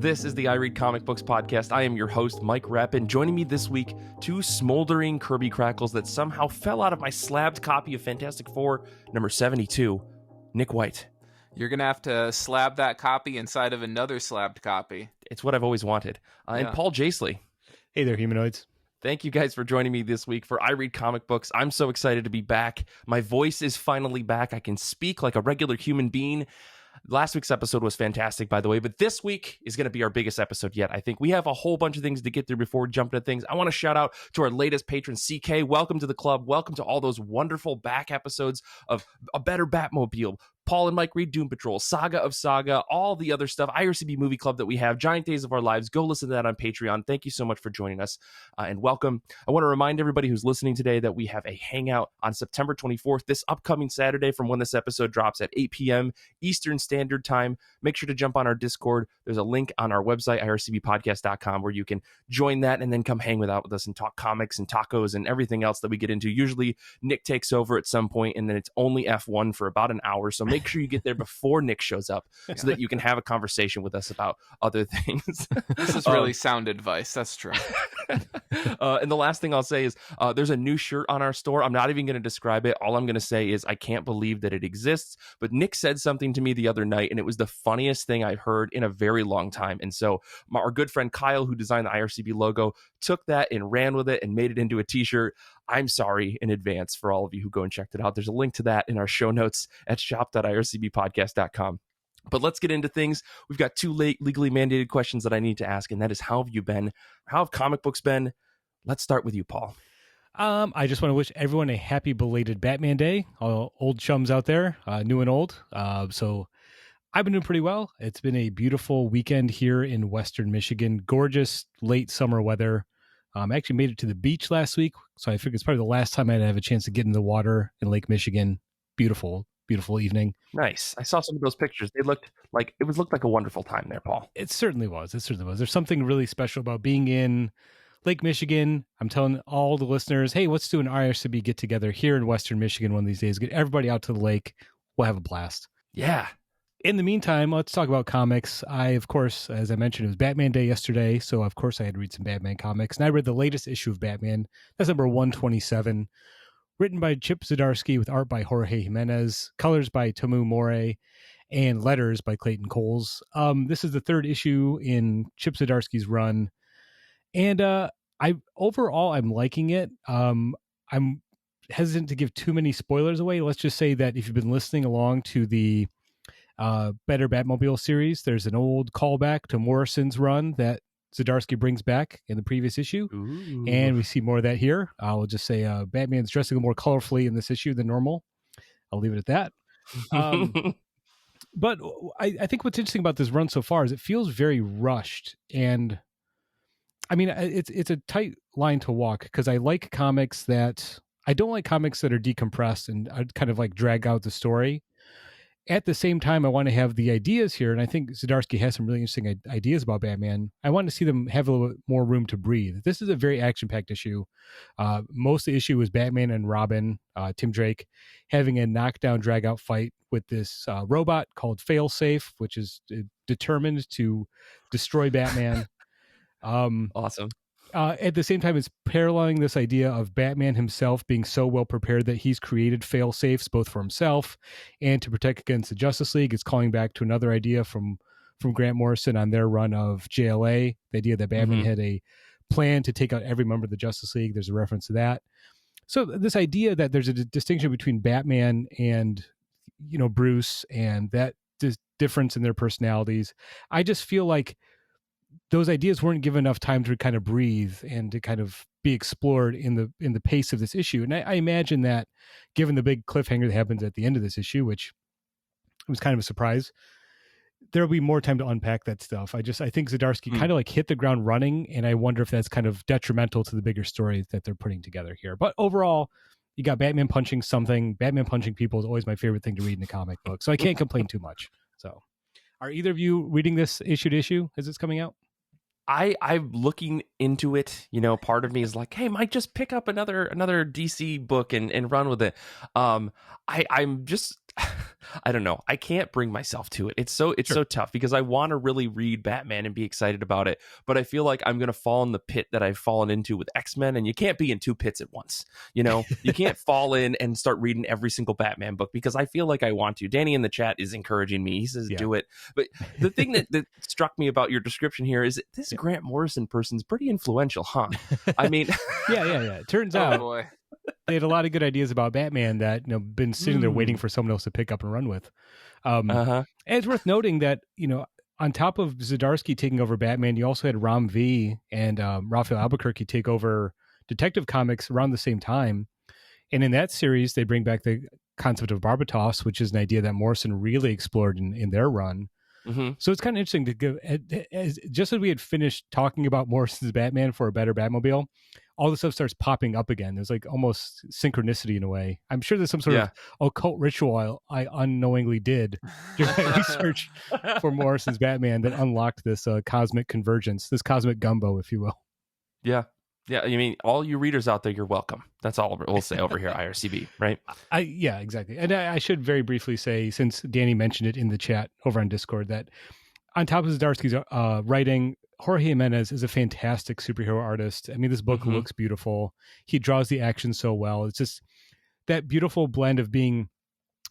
This is the I Read Comic Books podcast. I am your host, Mike Repp, and joining me this week, two smoldering Kirby crackles that somehow fell out of my slabbed copy of Fantastic Four number 72, Nick White. You're going to have to slab that copy inside of another slabbed copy. It's what I've always wanted. And Paul Jasley. Hey there, humanoids. Thank you guys for joining me this week for I Read Comic Books. I'm so excited to be back. My voice is finally back. I can speak like a regular human being. Last week's episode was fantastic, by the way, but this week is going to be our biggest episode yet. I think we have a whole bunch of things to get through before we jump into things. I want to shout out to our latest patron, CK. Welcome to the club. Welcome to all those wonderful back episodes of A Better Batmobile, Paul and Mike read Doom Patrol, Saga of Saga, all the other stuff, IRCB Movie Club that we have, Giant Days of Our Lives. Go listen to that on Patreon. Thank you so much for joining us and welcome. I want to remind everybody who's listening today that we have a hangout on September 24th, this upcoming Saturday from when this episode drops at 8 p.m. Eastern Standard Time. Make sure to jump on our Discord. There's a link on our website, ircbpodcast.com, where you can join that and then come hang out with us and talk comics and tacos and everything else that we get into. Usually Nick takes over at some point and then it's only F1 for about an hour. So make sure you get there before Nick shows up so that you can have a conversation with us about other things. This is really sound advice. That's true. And the last thing I'll say is there's a new shirt on our store. I'm not even going to describe it. All I'm going to say is I can't believe that it exists. But Nick said something to me the other night, and it was the funniest thing I've heard in a very long time. And so our good friend Kyle, who designed the IRCB logo, took that and ran with it and made it into a t-shirt. I'm sorry in advance for all of you who go and checked it out. There's a link to that in our show notes at shop.ircbpodcast.com. But let's get into things. We've got two legally mandated questions that I need to ask, and that is, how have you been? How have comic books been? Let's start with you, Paul. I just want to wish everyone a happy belated Batman Day. All old chums out there, new and old. So I've been doing pretty well. It's been a beautiful weekend here in Western Michigan. Gorgeous late summer weather. I actually made it to the beach last week, so I figured it's probably the last time I'd have a chance to get in the water in Lake Michigan. Beautiful evening. Nice. I saw some of those pictures. They looked like a wonderful time there, Paul. It certainly was. There's something really special about being in Lake Michigan. I'm telling all the listeners, hey, let's do an IRCB get together here in Western Michigan one of these days. Get everybody out to the lake. We'll have a blast. Yeah. In the meantime, let's talk about comics. I, of course, as I mentioned, it was Batman Day yesterday, so of course I had to read some Batman comics. And I read the latest issue of Batman. That's number 127, written by Chip Zdarsky with art by Jorge Jimenez, colors by Tomu More, and letters by Clayton Coles. This is the third issue in Chip Zdarsky's run, and I'm liking it. I'm hesitant to give too many spoilers away. Let's just say that if you've been listening along to the Better Batmobile series, there's an old callback to Morrison's run that Zdarsky brings back in the previous issue. Ooh. And we see more of that here. I'll just say Batman's dressing a little more colorfully in this issue than normal. I'll leave it at that. But I think what's interesting about this run so far is it feels very rushed. And I mean, it's a tight line to walk, because I don't like comics that are decompressed and kind of like drag out the story. At the same time, I want to have the ideas here, and I think Zdarsky has some really interesting ideas about Batman. I want to see them have a little bit more room to breathe. This is a very action-packed issue. Most of the issue is Batman and Robin, Tim Drake, having a knockdown, drag-out fight with this robot called Failsafe, which is determined to destroy Batman. Awesome. At the same time, it's paralleling this idea of Batman himself being so well prepared that he's created fail safes both for himself and to protect against the Justice League. It's calling back to another idea from Grant Morrison on their run of JLA, the idea that Batman had a plan to take out every member of the Justice League. There's a reference to that. So this idea that there's a distinction between Batman and, Bruce, and that difference in their personalities, I just feel like those ideas weren't given enough time to kind of breathe and to kind of be explored in the pace of this issue. And I imagine that, given the big cliffhanger that happens at the end of this issue, which was kind of a surprise, there'll be more time to unpack that stuff. I think Zdarsky kind of like hit the ground running, and I wonder if that's kind of detrimental to the bigger story that they're putting together here. But overall, you got Batman punching something. Batman punching people is always my favorite thing to read in a comic book, so I can't complain too much. So, are either of you reading this issue to issue as it's coming out? I'm looking into it. Part of me is like, hey, might just pick up another DC book and run with it. I'm just I don't know. I can't bring myself to it. It's so tough because I want to really read Batman and be excited about it, but I feel like I'm going to fall in the pit that I've fallen into with X-Men, and you can't be in two pits at once. You know, you can't fall in and start reading every single Batman book because I feel like I want to. Danny in the chat is encouraging me. He says, do it. But the thing that struck me about your description here is that this Grant Morrison person's pretty influential, huh? I mean, yeah. It turns out they had a lot of good ideas about Batman that been sitting there waiting for someone else to pick up and run with. And it's worth noting that on top of Zdarsky taking over Batman, you also had Ram V and Raphael Albuquerque take over Detective Comics around the same time. And in that series, they bring back the concept of Barbatos, which is an idea that Morrison really explored in their run. Mm-hmm. So it's kind of interesting to give, just as we had finished talking about Morrison's Batman for a better Batmobile, all this stuff starts popping up again. There's like almost synchronicity in a way. I'm sure there's some sort of occult ritual I unknowingly did during my research for Morrison's Batman that unlocked this cosmic convergence, this cosmic gumbo, if you will. Yeah. Yeah, I mean, all you readers out there, you're welcome. That's all we'll say over here, IRCB, right? Yeah, exactly. And I should very briefly say, since Danny mentioned it in the chat over on Discord, that on top of Zdarsky's writing, Jorge Jimenez is a fantastic superhero artist. I mean, this book looks beautiful. He draws the action so well. It's just that beautiful blend of being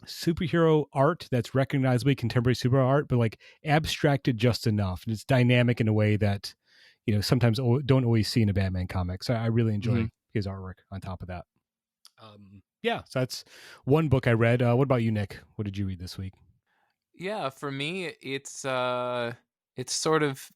superhero art that's recognizably contemporary superhero art, but like abstracted just enough. And it's dynamic in a way that sometimes don't always see in a Batman comic. So I really enjoy his artwork on top of that. So that's one book I read. What about you, Nick? What did you read this week? Yeah, for me, it's sort of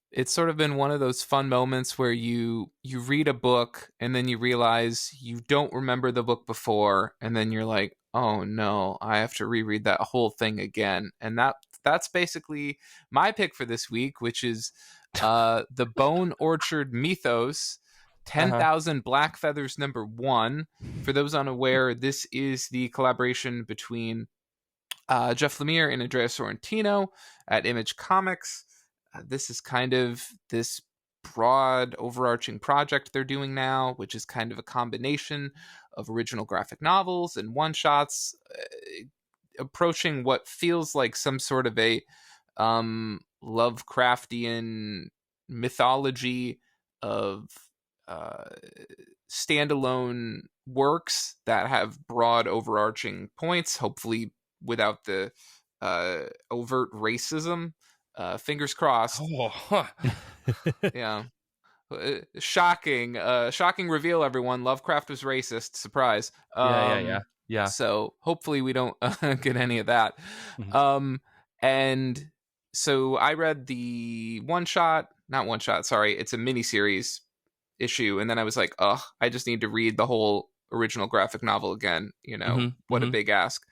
been one of those fun moments where you read a book and then you realize you don't remember the book before, and then you're like, oh no, I have to reread that whole thing again. And that's basically my pick for this week, which is the Bone Orchard Mythos, 10,000 Black Feathers #1. For those unaware, this is the collaboration between Jeff Lemire and Andrea Sorrentino at Image Comics. This is kind of this broad overarching project they're doing now, which is kind of a combination of original graphic novels and one-shots, approaching what feels like some sort of a Lovecraftian mythology of standalone works that have broad overarching points, hopefully without the overt racism. Fingers crossed. Yeah. Shocking reveal, everyone. Lovecraft was racist. Surprise. Yeah. So hopefully we don't get any of that. And so I read the it's a miniseries issue, and then I was like, I just need to read the whole original graphic novel again. What a big ask.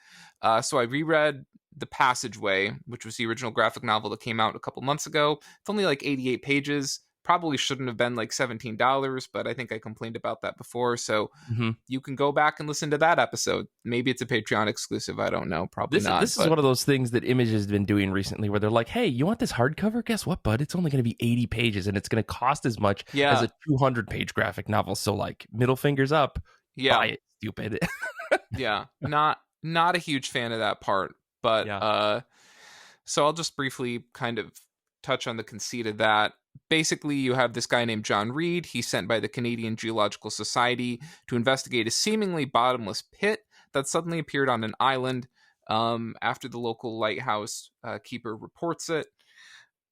So I reread The Passageway, which was the original graphic novel that came out a couple months ago. It's only like 88 pages. Probably shouldn't have been like $17, but I think I complained about that before. So you can go back and listen to that episode. Maybe it's a Patreon exclusive. I don't know. Probably not. This is one of those things that Image has been doing recently where they're like, hey, you want this hardcover? Guess what, bud? It's only going to be 80 pages and it's going to cost as much as a 200-page graphic novel. So like middle fingers up. Buy it, stupid. Yeah. Not a huge fan of that part. But so I'll just briefly kind of touch on the conceit of that. Basically, you have this guy named John Reed. He's sent by the Canadian Geological Society to investigate a seemingly bottomless pit that suddenly appeared on an island after the local lighthouse keeper reports it.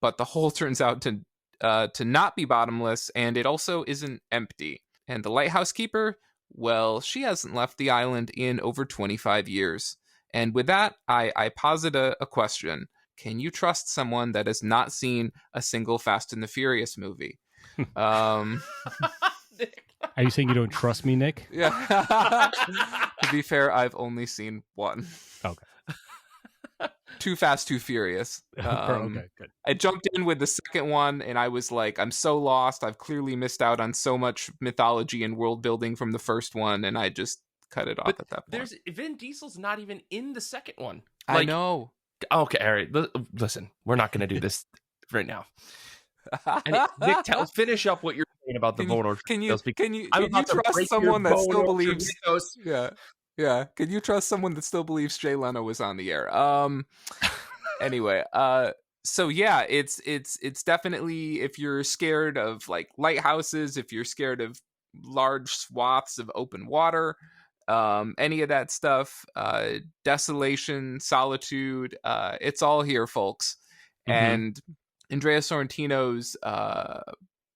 But the hole turns out to not be bottomless, and it also isn't empty. And the lighthouse keeper, well, she hasn't left the island in over 25 years. And with that, I posit a question. Can you trust someone that has not seen a single Fast and the Furious movie? Are you saying you don't trust me, Nick? Yeah. To be fair, I've only seen one. Okay. Too Fast, Too Furious. Okay, good. I jumped in with the second one, and I was like, I'm so lost. I've clearly missed out on so much mythology and world building from the first one, and I just cut it off at that point. Vin Diesel's not even in the second one. I know. Okay, all right. Listen, we're not going to do this right now. Nick, finish up what you're saying about the Bone Orchard. Can you trust someone that still believes? Yeah. Yeah. Can you trust someone that still believes Jay Leno was on the air? Anyway, so yeah, it's definitely, if you're scared of like lighthouses, if you're scared of large swaths of open water, any of that stuff, desolation, solitude, it's all here, folks. And Andrea Sorrentino's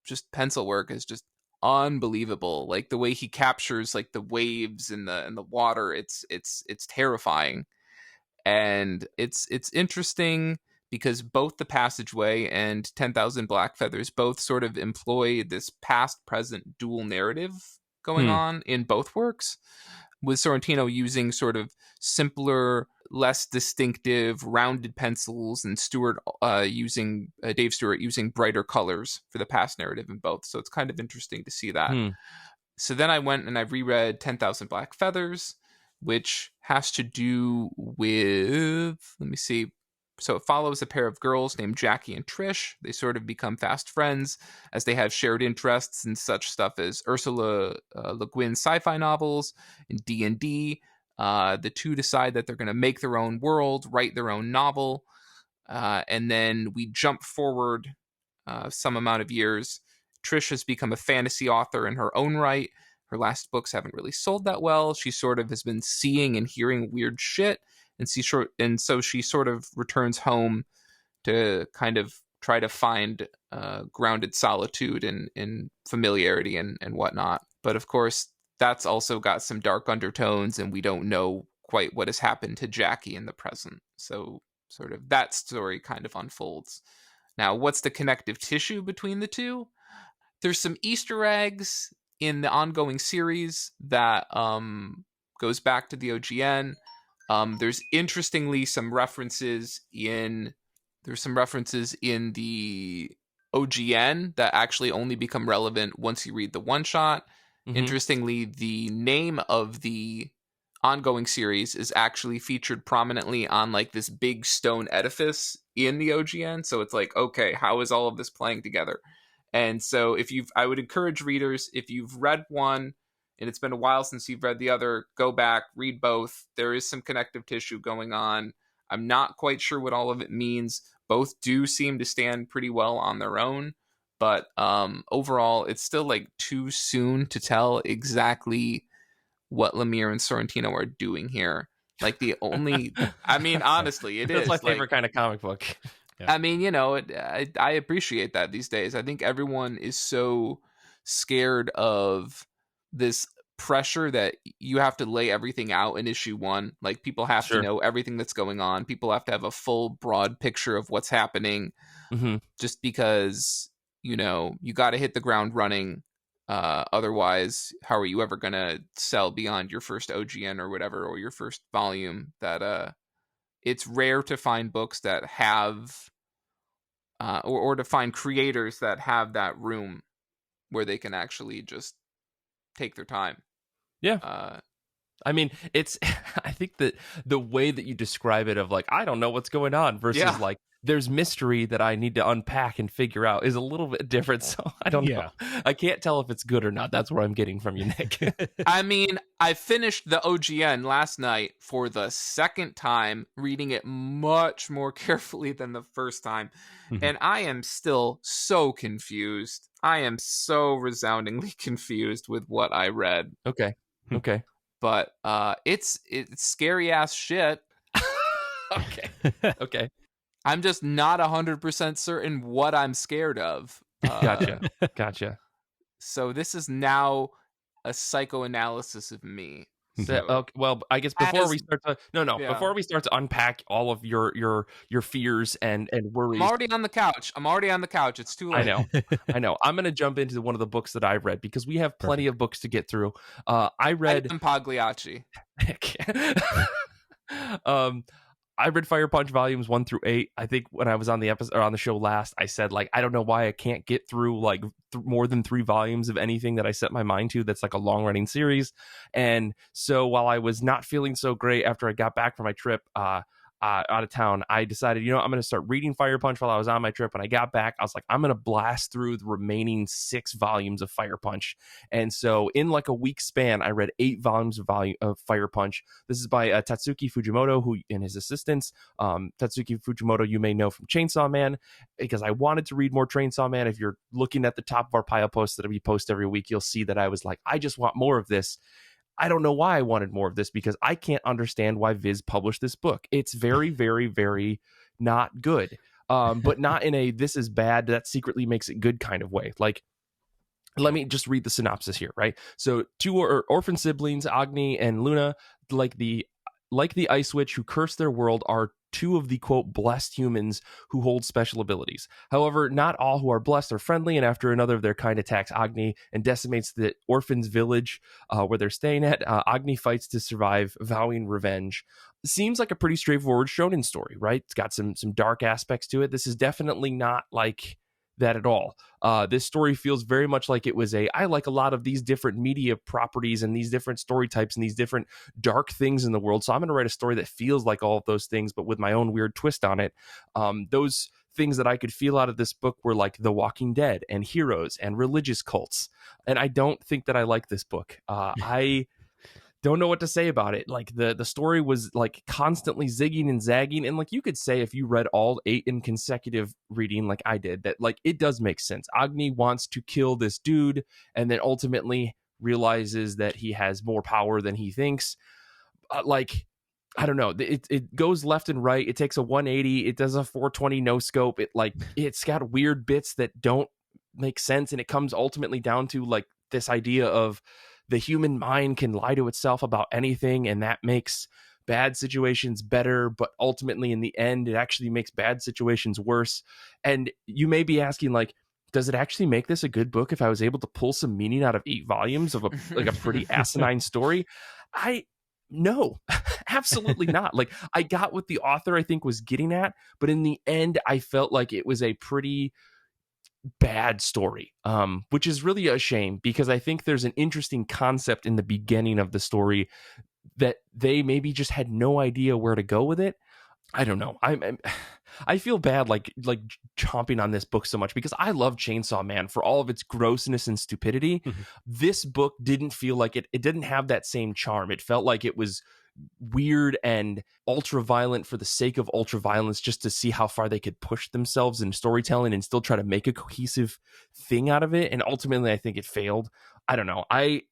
just pencil work is just unbelievable. Like the way he captures like the waves in the water, it's terrifying. And it's interesting because both The Passageway and 10,000 Black Feathers both sort of employ this past present dual narrative going on in both works, with Sorrentino using sort of simpler, less distinctive, rounded pencils, and Dave Stewart using brighter colors for the past narrative in both. So it's kind of interesting to see that. So then I went and I reread 10,000 Black Feathers, which has to do with, let me see. So it follows a pair of girls named Jackie and Trish. They sort of become fast friends as they have shared interests in such stuff as Ursula Le Guin's sci-fi novels and D&D. The two decide that they're going to make their own world, write their own novel. And then we jump forward some amount of years. Trish has become a fantasy author in her own right. Her last books haven't really sold that well. She sort of has been seeing and hearing weird shit. And so she sort of returns home to kind of try to find grounded solitude and familiarity and whatnot. But of course, that's also got some dark undertones, and we don't know quite what has happened to Jackie in the present. So sort of that story kind of unfolds. Now, what's the connective tissue between the two? There's some Easter eggs in the ongoing series that goes back to the OGN. There's interestingly some references in the OGN that actually only become relevant once you read the one shot. Interestingly, the name of the ongoing series is actually featured prominently on like this big stone edifice in the OGN. So it's like, okay, how is all of this playing together? And so I would encourage readers, if you've read one and it's been a while since you've read the other, go back, read both. There is some connective tissue going on. I'm not quite sure what all of it means. Both do seem to stand pretty well on their own, but overall, it's still like too soon to tell exactly what Lemire and Sorrentino are doing here. Like the only, I mean, honestly, it That's is my favorite kind of comic book. I mean, I appreciate that these days. I think everyone is so scared of this pressure that you have to lay everything out in issue one. Like people have to know everything that's going on. People have to have a full, broad picture of what's happening. Just because, you got to hit the ground running. Otherwise, how are you ever going to sell beyond your first OGN or whatever, or your first volume? That it's rare to find books that have or to find creators that have that room where they can actually just take their time. I mean, it's I think that the way that you describe it of like, I don't know what's going on versus like there's mystery that I need to unpack and figure out is a little bit different. So I don't know. I can't tell if it's good or not. That's where I'm getting from you, Nick. I mean, I finished the OGN last night for the second time, reading it much more carefully than the first time. And I am still so confused. I am so resoundingly confused with what I read. Okay. But it's scary ass shit. Okay. I'm just not 100% certain what I'm scared of. Gotcha. So this is now a psychoanalysis of me. So, okay, well, I guess before we start to unpack all of your fears and worries, I'm already on the couch. It's too late. I know. I'm going to jump into one of the books that I read because we have plenty of books to get through. I read Pagliacci. I read Fire Punch volumes 1 through 8. I think when I was on the episode or on the show last, I said like I don't know why I can't get through like more than 3 volumes of anything that I set my mind to that's like a long running series. And so while I was not feeling so great after I got back from my trip, out of town, I decided, I'm going to start reading Fire Punch while I was on my trip. When I got back, I was like, I'm going to blast through the remaining 6 volumes of Fire Punch. And so in like a week span, I read 8 volumes of Fire Punch. This is by Tatsuki Fujimoto, who and his assistants. Tatsuki Fujimoto, you may know from Chainsaw Man, because I wanted to read more Chainsaw Man. If you're looking at the top of our pile posts that we post every week, you'll see that I was like, I just want more of this. I don't know why I wanted more of this, because I can't understand why Viz published this book. It's very, very, very not good. But not in a this is bad, that secretly makes it good kind of way. Like, let me just read the synopsis here, right? So 2 orphan siblings, Agni and Luna, like the Ice Witch who curse their world, are 2 of the, quote, blessed humans who hold special abilities. However, not all who are blessed are friendly, and after another of their kind attacks Agni and decimates the orphans' village where they're staying at, Agni fights to survive, vowing revenge. Seems like a pretty straightforward shonen story, right? It's got some dark aspects to it. This is definitely not like that at all. This story feels very much like it was I like a lot of these different media properties and these different story types and these different dark things in the world. So I'm going to write a story that feels like all of those things, but with my own weird twist on it. Those things that I could feel out of this book were like The Walking Dead and Heroes and religious cults. And I don't think that I like this book. I don't know what to say about it. Like the story was like constantly zigging and zagging, and like you could say if you read all 8 in consecutive reading like I did, that like it does make sense. Agni wants to kill this dude and then ultimately realizes that he has more power than he thinks. Like, I don't know, it goes left and right. It takes a 180. It does a 420 no scope. It's got weird bits that don't make sense, and it comes ultimately down to like this idea of the human mind can lie to itself about anything, and that makes bad situations better, but ultimately in the end it actually makes bad situations worse. And you may be asking, like, does it actually make this a good book if I was able to pull some meaning out of 8 volumes of a pretty asinine story? No, absolutely not. Like, I got what the author I think was getting at, but in the end I felt like it was a pretty bad story, which is really a shame, because I think there's an interesting concept in the beginning of the story that they maybe just had no idea where to go with it. I don't know. I feel bad like chomping on this book so much, because I love Chainsaw Man for all of its grossness and stupidity. Mm-hmm. This book didn't feel like it didn't have that same charm. It felt like it was weird and ultra violent for the sake of ultra violence, just to see how far they could push themselves in storytelling and still try to make a cohesive thing out of it. And ultimately I think it failed. I don't know. I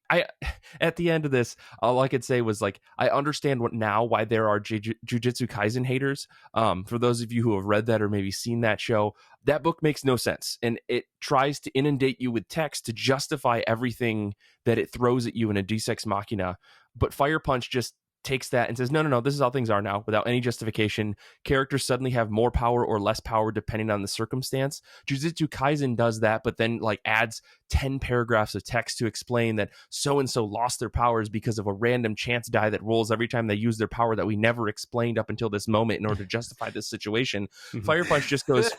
at the end of this, all I could say was like, I understand why there are Jujutsu Kaisen haters. For those of you who have read that or maybe seen that show, that book makes no sense, and it tries to inundate you with text to justify everything that it throws at you in a Deus Ex Machina. But Fire Punch just takes that and says, no, this is how things are now, without any justification. Characters suddenly have more power or less power depending on the circumstance. Jujutsu Kaisen does that, but then like adds 10 paragraphs of text to explain that so-and-so lost their powers because of a random chance die that rolls every time they use their power that we never explained up until this moment in order to justify this situation. Mm-hmm. Fire Punch just goes,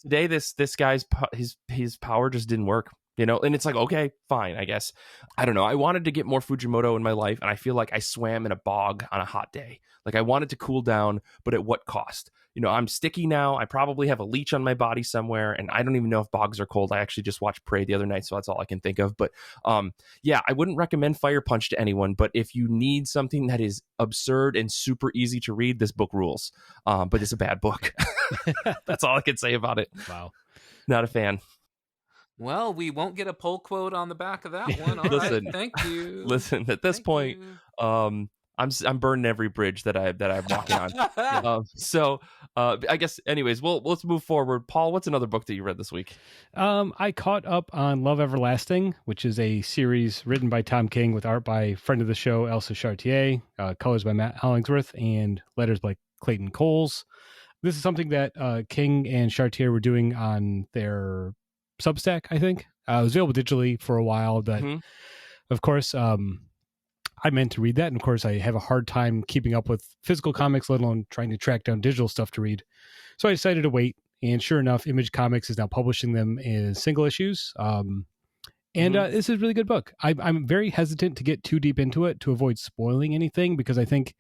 today this guy's his power just didn't work. And it's like, okay, fine, I guess. I don't know. I wanted to get more Fujimoto in my life, and I feel like I swam in a bog on a hot day. Like, I wanted to cool down, but at what cost? I'm sticky now. I probably have a leech on my body somewhere, and I don't even know if bogs are cold. I actually just watched Prey the other night, so that's all I can think of. But yeah, I wouldn't recommend Fire Punch to anyone, but if you need something that is absurd and super easy to read, this book rules. But it's a bad book. That's all I can say about it. Wow. Not a fan. Well, we won't get a poll quote on the back of that one. All right, thank you. Listen, at this point, I'm burning every bridge that I'm walking on. So I guess, anyways, let's move forward. Paul, what's another book that you read this week? I caught up on Love Everlasting, which is a series written by Tom King with art by friend of the show Elsa Chartier, colors by Matt Hollingsworth, and letters by Clayton Coles. This is something that King and Chartier were doing on their Substack, I think. It was available digitally for a while, but of course, I meant to read that, and of course I have a hard time keeping up with physical comics, let alone trying to track down digital stuff to read. So I decided to wait, and sure enough, Image Comics is now publishing them as single issues. This is a really good book. I'm very hesitant to get too deep into it to avoid spoiling anything, because I think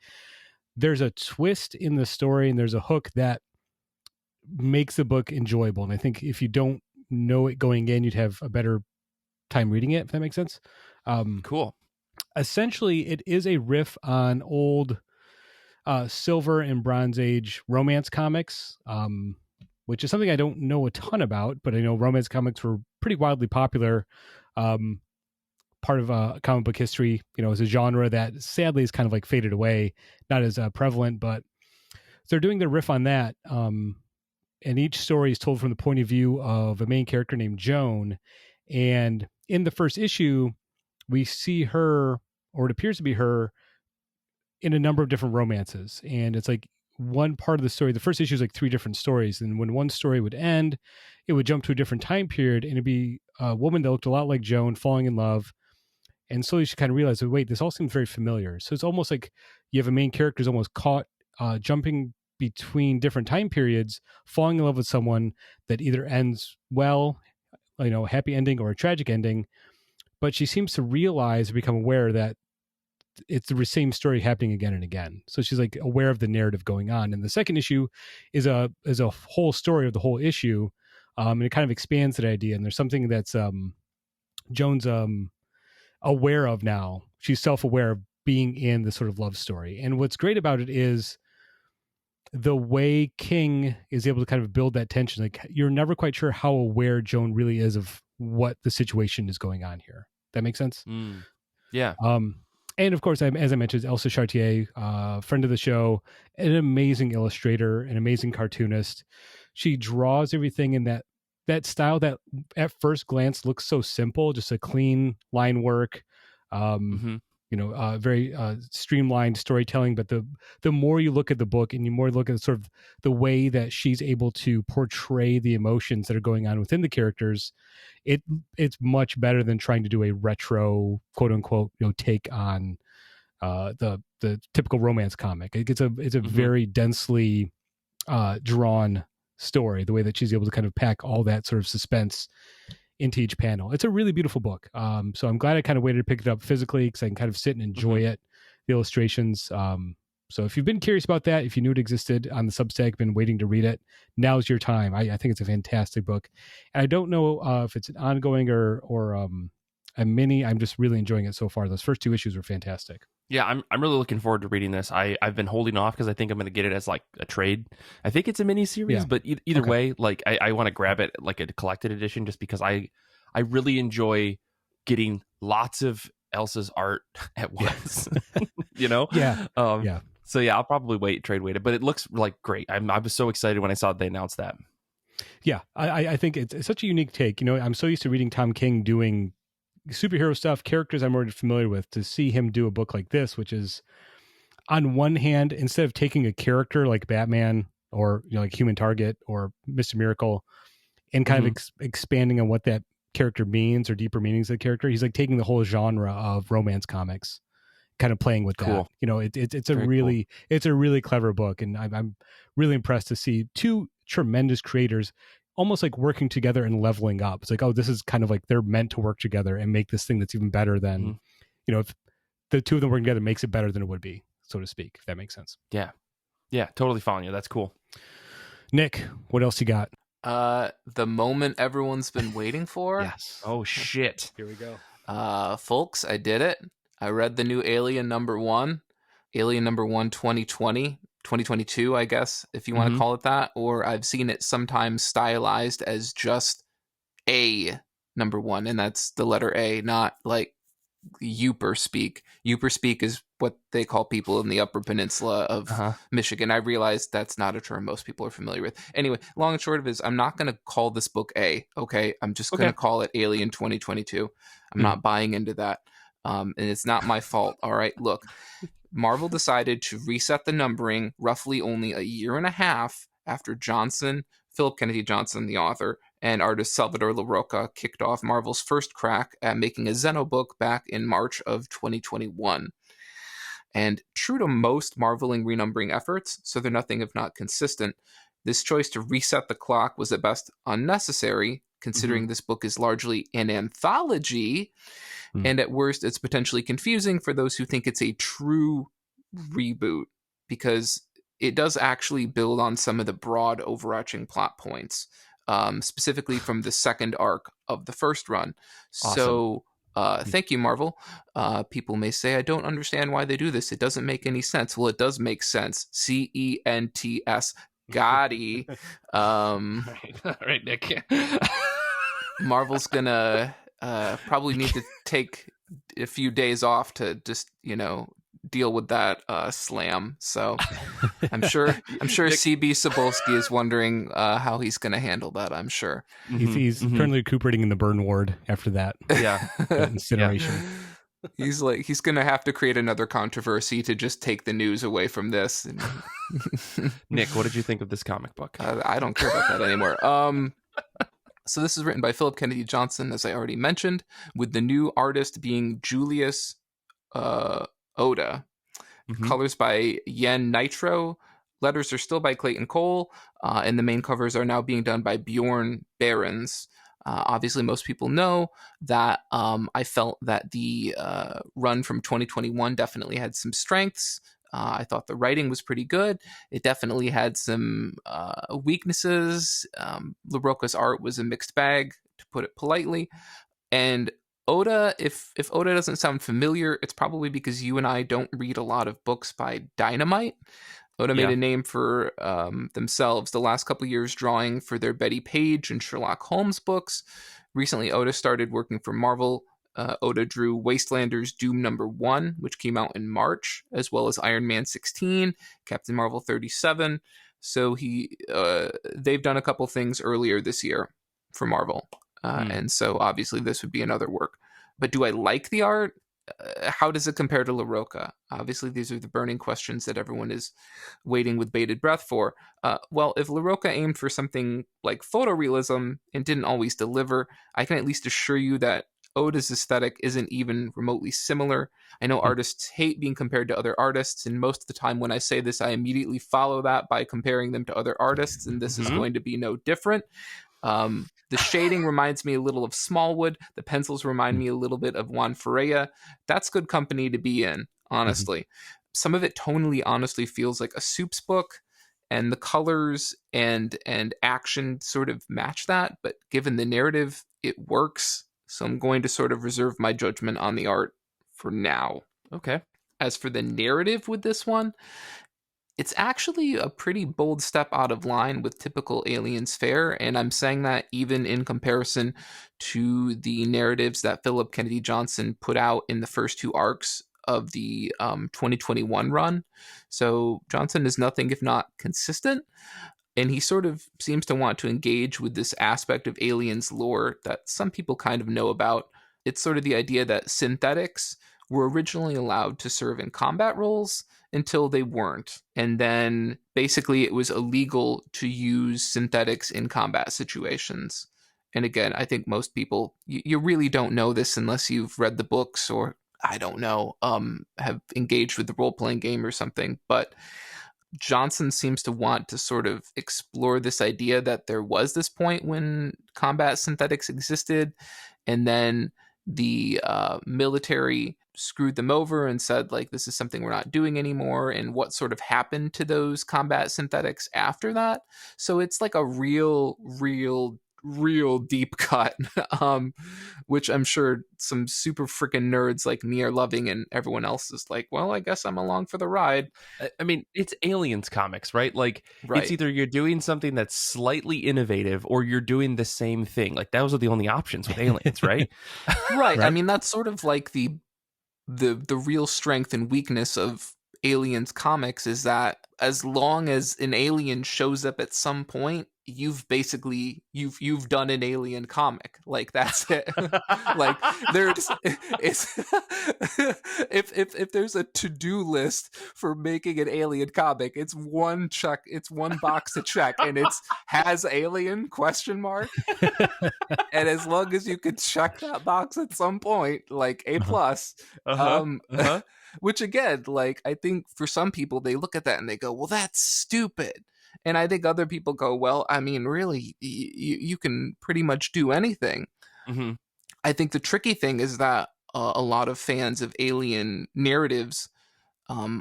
there's a twist in the story and there's a hook that makes the book enjoyable. And I think if you don't know it going in, you'd have a better time reading it, if that makes sense. Cool. Essentially, it is a riff on old Silver and Bronze Age romance comics, which is something I don't know a ton about, but I know romance comics were pretty wildly popular. Part of comic book history, is a genre that sadly is kind of like faded away, not as prevalent, but they're doing the riff on that. And each story is told from the point of view of a main character named Joan. And in the first issue, we see her, or it appears to be her, in a number of different romances. And it's like one part of the story. The first issue is like 3 different stories. And when one story would end, it would jump to a different time period, and it'd be a woman that looked a lot like Joan falling in love. And slowly she kind of realized, wait, this all seems very familiar. So it's almost like you have a main character who's almost caught jumping between different time periods, falling in love with someone that either ends well, a happy ending, or a tragic ending. But she seems to realize or become aware that it's the same story happening again and again. So she's like aware of the narrative going on. And the second issue is a whole story of the whole issue. And it kind of expands that idea. And there's something that's Joan's aware of now. She's self-aware of being in this sort of love story. And what's great about it is the way King is able to kind of build that tension. Like, you're never quite sure how aware Joan really is of what the situation is going on here. That makes sense? Yeah. And of course, as I mentioned, Elsa Chartier, friend of the show, an amazing illustrator, an amazing cartoonist. She draws everything in that style that at first glance looks so simple, just a clean line work, very streamlined storytelling. But the more you look at the book and you more look at sort of the way that she's able to portray the emotions that are going on within the characters, it's much better than trying to do a retro, quote unquote, take on the typical romance comic. It's a very densely drawn story, the way that she's able to kind of pack all that sort of suspense into each panel. It's a really beautiful book. So I'm glad I kind of waited to pick it up physically, because I can kind of sit and enjoy it, the illustrations. So if you've been curious about that, if you knew it existed on the Substack, been waiting to read it, now's your time. I think it's a fantastic book. And I don't know if it's an ongoing or a mini. I'm just really enjoying it so far. Those first 2 issues were fantastic. Yeah, I'm really looking forward to reading this. I've been holding off because I think I'm going to get it as like a trade. I think it's a mini series, but either way, like I want to grab it like a collected edition, just because I really enjoy getting lots of Elsa's art at once. Yeah. So yeah, I'll probably trade wait it, but it looks like great. I was so excited when I saw they announced that. Yeah, I think it's such a unique take. I'm so used to reading Tom King doing superhero stuff, characters I'm already familiar with. To see him do a book like this, which is, on one hand, instead of taking a character like Batman or like Human Target or Mr. Miracle and kind of expanding on what that character means, or deeper meanings of the character, he's like taking the whole genre of romance comics, kind of playing with that. It's a really clever book, and I'm really impressed to see 2 tremendous creators almost like working together and leveling up. It's like, oh, this is kind of like they're meant to work together and make this thing that's even better than, if the 2 of them working together makes it better than it would be, so to speak, if that makes sense. Yeah, totally following you. That's cool. Nick, what else you got? The moment everyone's been waiting for. Yes. Oh shit. Here we go. Folks, I did it. I read the new Alien #1, Alien #1 2022, I guess, if you want to call it that, or I've seen it sometimes stylized as just A #1, and that's the letter A, not like Youper speak. Youper speak is what they call people in the Upper Peninsula of Michigan. I realize that's not a term most people are familiar with. Anyway, long and short of it is, I'm not going to call this book A, okay? I'm just going to call it Alien 2022. I'm not buying into that. And it's not my fault, all right? Look, Marvel decided to reset the numbering roughly only a year and a half after Philip Kennedy Johnson, the author, and artist Salvador LaRocca kicked off Marvel's first crack at making a Xeno book back in March of 2021. And true to most Marveling renumbering efforts, so they're nothing if not consistent, this choice to reset the clock was at best unnecessary, considering this book is largely an anthology, and at worst, it's potentially confusing for those who think it's a true reboot, because it does actually build on some of the broad overarching plot points, specifically from the second arc of the first run. Awesome. So thank you, Marvel. People may say, I don't understand why they do this. It doesn't make any sense. Well, it does make sense. CENTS. Gotti. All right, Nick. Marvel's gonna probably need to take a few days off to just, deal with that slam. So I'm sure CB Cebulski is wondering how he's going to handle that. I'm sure he's currently recuperating in the burn ward after that. Yeah, incineration. He's going to have to create another controversy to just take the news away from this. Nick, what did you think of this comic book? I don't care about that anymore. So this is written by Philip Kennedy Johnson, as I already mentioned, with the new artist being Julius Oda. Colors by Yen Nitro. Letters are still by Clayton Cole, and the main covers are now being done by Bjorn Behrens. Obviously, most people know that I felt that the run from 2021 definitely had some strengths. I thought the writing was pretty good. It definitely had some weaknesses. LaRocca's art was a mixed bag, to put it politely. And Oda, if Oda doesn't sound familiar, it's probably because you and I don't read a lot of books by Dynamite. Oda made a name for themselves the last couple of years drawing for their Betty Page and Sherlock Holmes books. Recently, Oda started working for Marvel. Oda drew Wastelanders Doom #1, which came out in March, as well as Iron Man 16, Captain Marvel 37. So they've done a couple things earlier this year for Marvel. And so obviously this would be another work. But do I like the art? How does it compare to LaRocca? Obviously, these are the burning questions that everyone is waiting with bated breath for. Well, if LaRocca aimed for something like photorealism and didn't always deliver, I can at least assure you that Oda's aesthetic isn't even remotely similar. I know artists hate being compared to other artists, and most of the time when I say this, I immediately follow that by comparing them to other artists, and this is going to be no different. The shading reminds me a little of Smallwood. The pencils remind me a little bit of Juan Ferreira. That's good company to be in, honestly. Some of it tonally honestly feels like a Soups book, and the colors and action sort of match that, but given the narrative, it works. So I'm going to sort of reserve my judgment on the art for now. Okay. As for the narrative with this one, it's actually a pretty bold step out of line with typical Aliens fare, and I'm saying that even in comparison to the narratives that Philip Kennedy Johnson put out in the first two arcs of the 2021 run. So Johnson is nothing if not consistent, and he sort of seems to want to engage with this aspect of Aliens lore that some people kind of know about. It's sort of the idea that synthetics were originally allowed to serve in combat roles until they weren't. And then basically it was illegal to use synthetics in combat situations. And again, I think most people, you really don't know this unless you've read the books or, I don't know, have engaged with the role-playing game or something. But Johnson seems to want to sort of explore this idea that there was this point when combat synthetics existed, and then the military screwed them over and said, like, this is something we're not doing anymore, and what sort of happened to those combat synthetics after that. So it's like a real deep cut, which I'm sure some super freaking nerds like me are loving, and everyone else is like, well, I guess I'm along for the ride. I mean, it's Aliens comics, right? Like, Right. It's either you're doing something that's slightly innovative or you're doing the same thing. Like, those are the only options with Aliens, right? Right. I mean, that's sort of like the real strength and weakness of Aliens comics is that as long as an alien shows up at some point, you've done an alien comic. Like, that's it. Like, there's it's if there's a to-do list for making an alien comic, it's one box to check, and it's has alien ? And as long as you can check that box at some point, like A+, which again, like, I think for some people they look at that and they go, well, that's stupid. And I think other people go, well, I mean, really, you can pretty much do anything. I think the tricky thing is that a lot of fans of alien narratives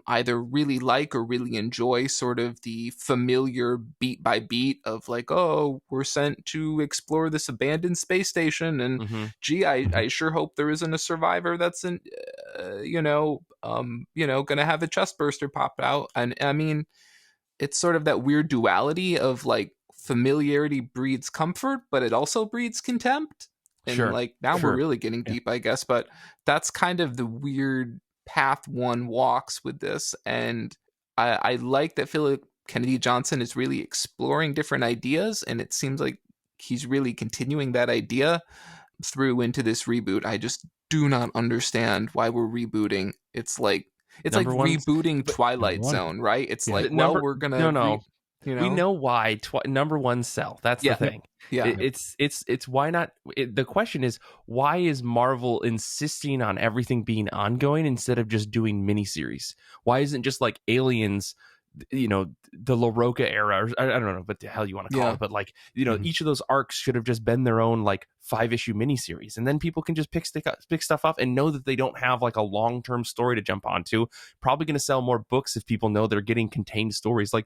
either really like or really enjoy sort of the familiar beat by beat of like, oh, we're sent to explore this abandoned space station, and gee, I sure hope there isn't a survivor that's in, gonna have a chest burster pop out. And I mean, it's sort of that weird duality of like familiarity breeds comfort, but it also breeds contempt. And Sure. like now we're really getting deep, I guess, but that's kind of the weird path one walks with this. And I like that Philip Kennedy Johnson is really exploring different ideas, and it seems like he's really continuing that idea through into this reboot. I just do not understand why we're rebooting. It's like rebooting Twilight Zone, right? It's like, well, we're gonna we know why number one sell. That's the thing. Yeah, it's why not? The question is, why is Marvel insisting on everything being ongoing instead of just doing miniseries? Why isn't just like Aliens, the LaRocca era, or I don't know what the hell you want to call it, but like, each of those arcs should have just been their own like 5-issue miniseries, and then people can just pick stuff up and know that they don't have like a long-term story to jump onto. Probably going to sell more books if people know they're getting contained stories. Like,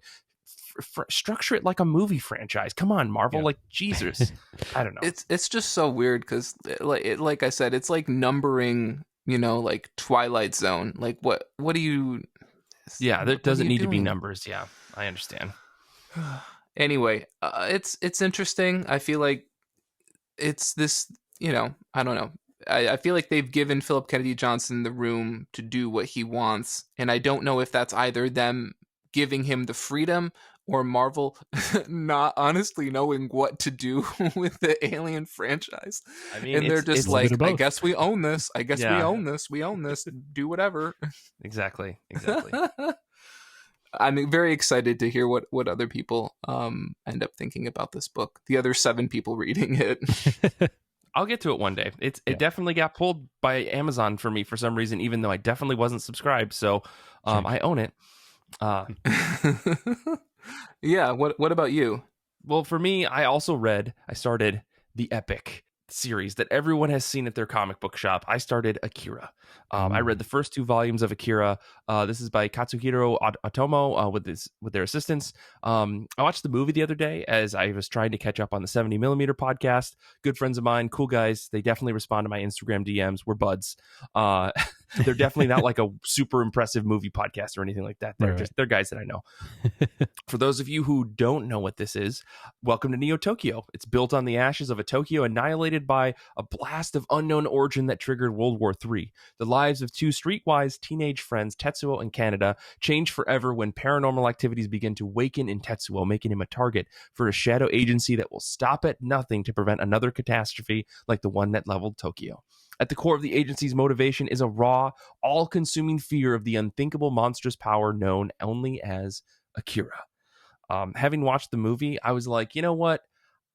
structure it like a movie franchise. Come on, Marvel. Like, Jesus. I don't know. It's just so weird because like I said, it's like numbering, like Twilight Zone. Like what do you? Yeah, there doesn't need to be numbers. Yeah, I understand. Anyway, it's interesting. I feel like it's this, I don't know. I feel like they've given Philip Kennedy Johnson the room to do what he wants, and I don't know if that's either them giving him the freedom or Marvel not honestly knowing what to do with the Alien franchise. I mean, and they're just like, I guess we own this. I guess we own this. We own this. Do whatever. Exactly. I'm very excited to hear what other people end up thinking about this book. The other 7 people reading it. I'll get to it one day. It definitely got pulled by Amazon for me for some reason, even though I definitely wasn't subscribed. So I own it. Yeah. What about you? Well, for me, I started the epic series that everyone has seen at their comic book shop. I started Akira. I read the first 2 volumes of Akira. This is by Katsuhiro Otomo with their assistants. I watched the movie the other day as I was trying to catch up on the 70mm podcast. Good friends of mine, cool guys. They definitely respond to my Instagram DMs. We're buds. They're definitely not like a super impressive movie podcast or anything like that. They're guys that I know. For those of you who don't know what this is, welcome to Neo Tokyo. It's built on the ashes of a Tokyo annihilated by a blast of unknown origin that triggered World War III. The lives of 2 streetwise teenage friends, Tetsuo and Kaneda, change forever when paranormal activities begin to waken in Tetsuo, making him a target for a shadow agency that will stop at nothing to prevent another catastrophe like the one that leveled Tokyo. At the core of the agency's motivation is a raw, all-consuming fear of the unthinkable monstrous power known only as Akira. Having watched the movie, I was like, you know what?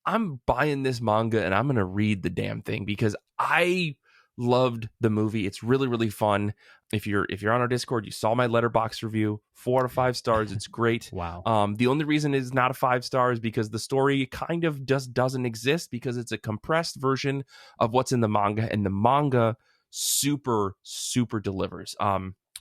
I'm buying this manga and I'm going to read the damn thing because I loved the movie. It's really, really fun. If you're on our Discord, you saw my Letterboxd review. 4 out of 5 stars. It's great. Wow. The only reason it's not a 5 star is because the story kind of just doesn't exist because it's a compressed version of what's in the manga, and the manga super, super delivers.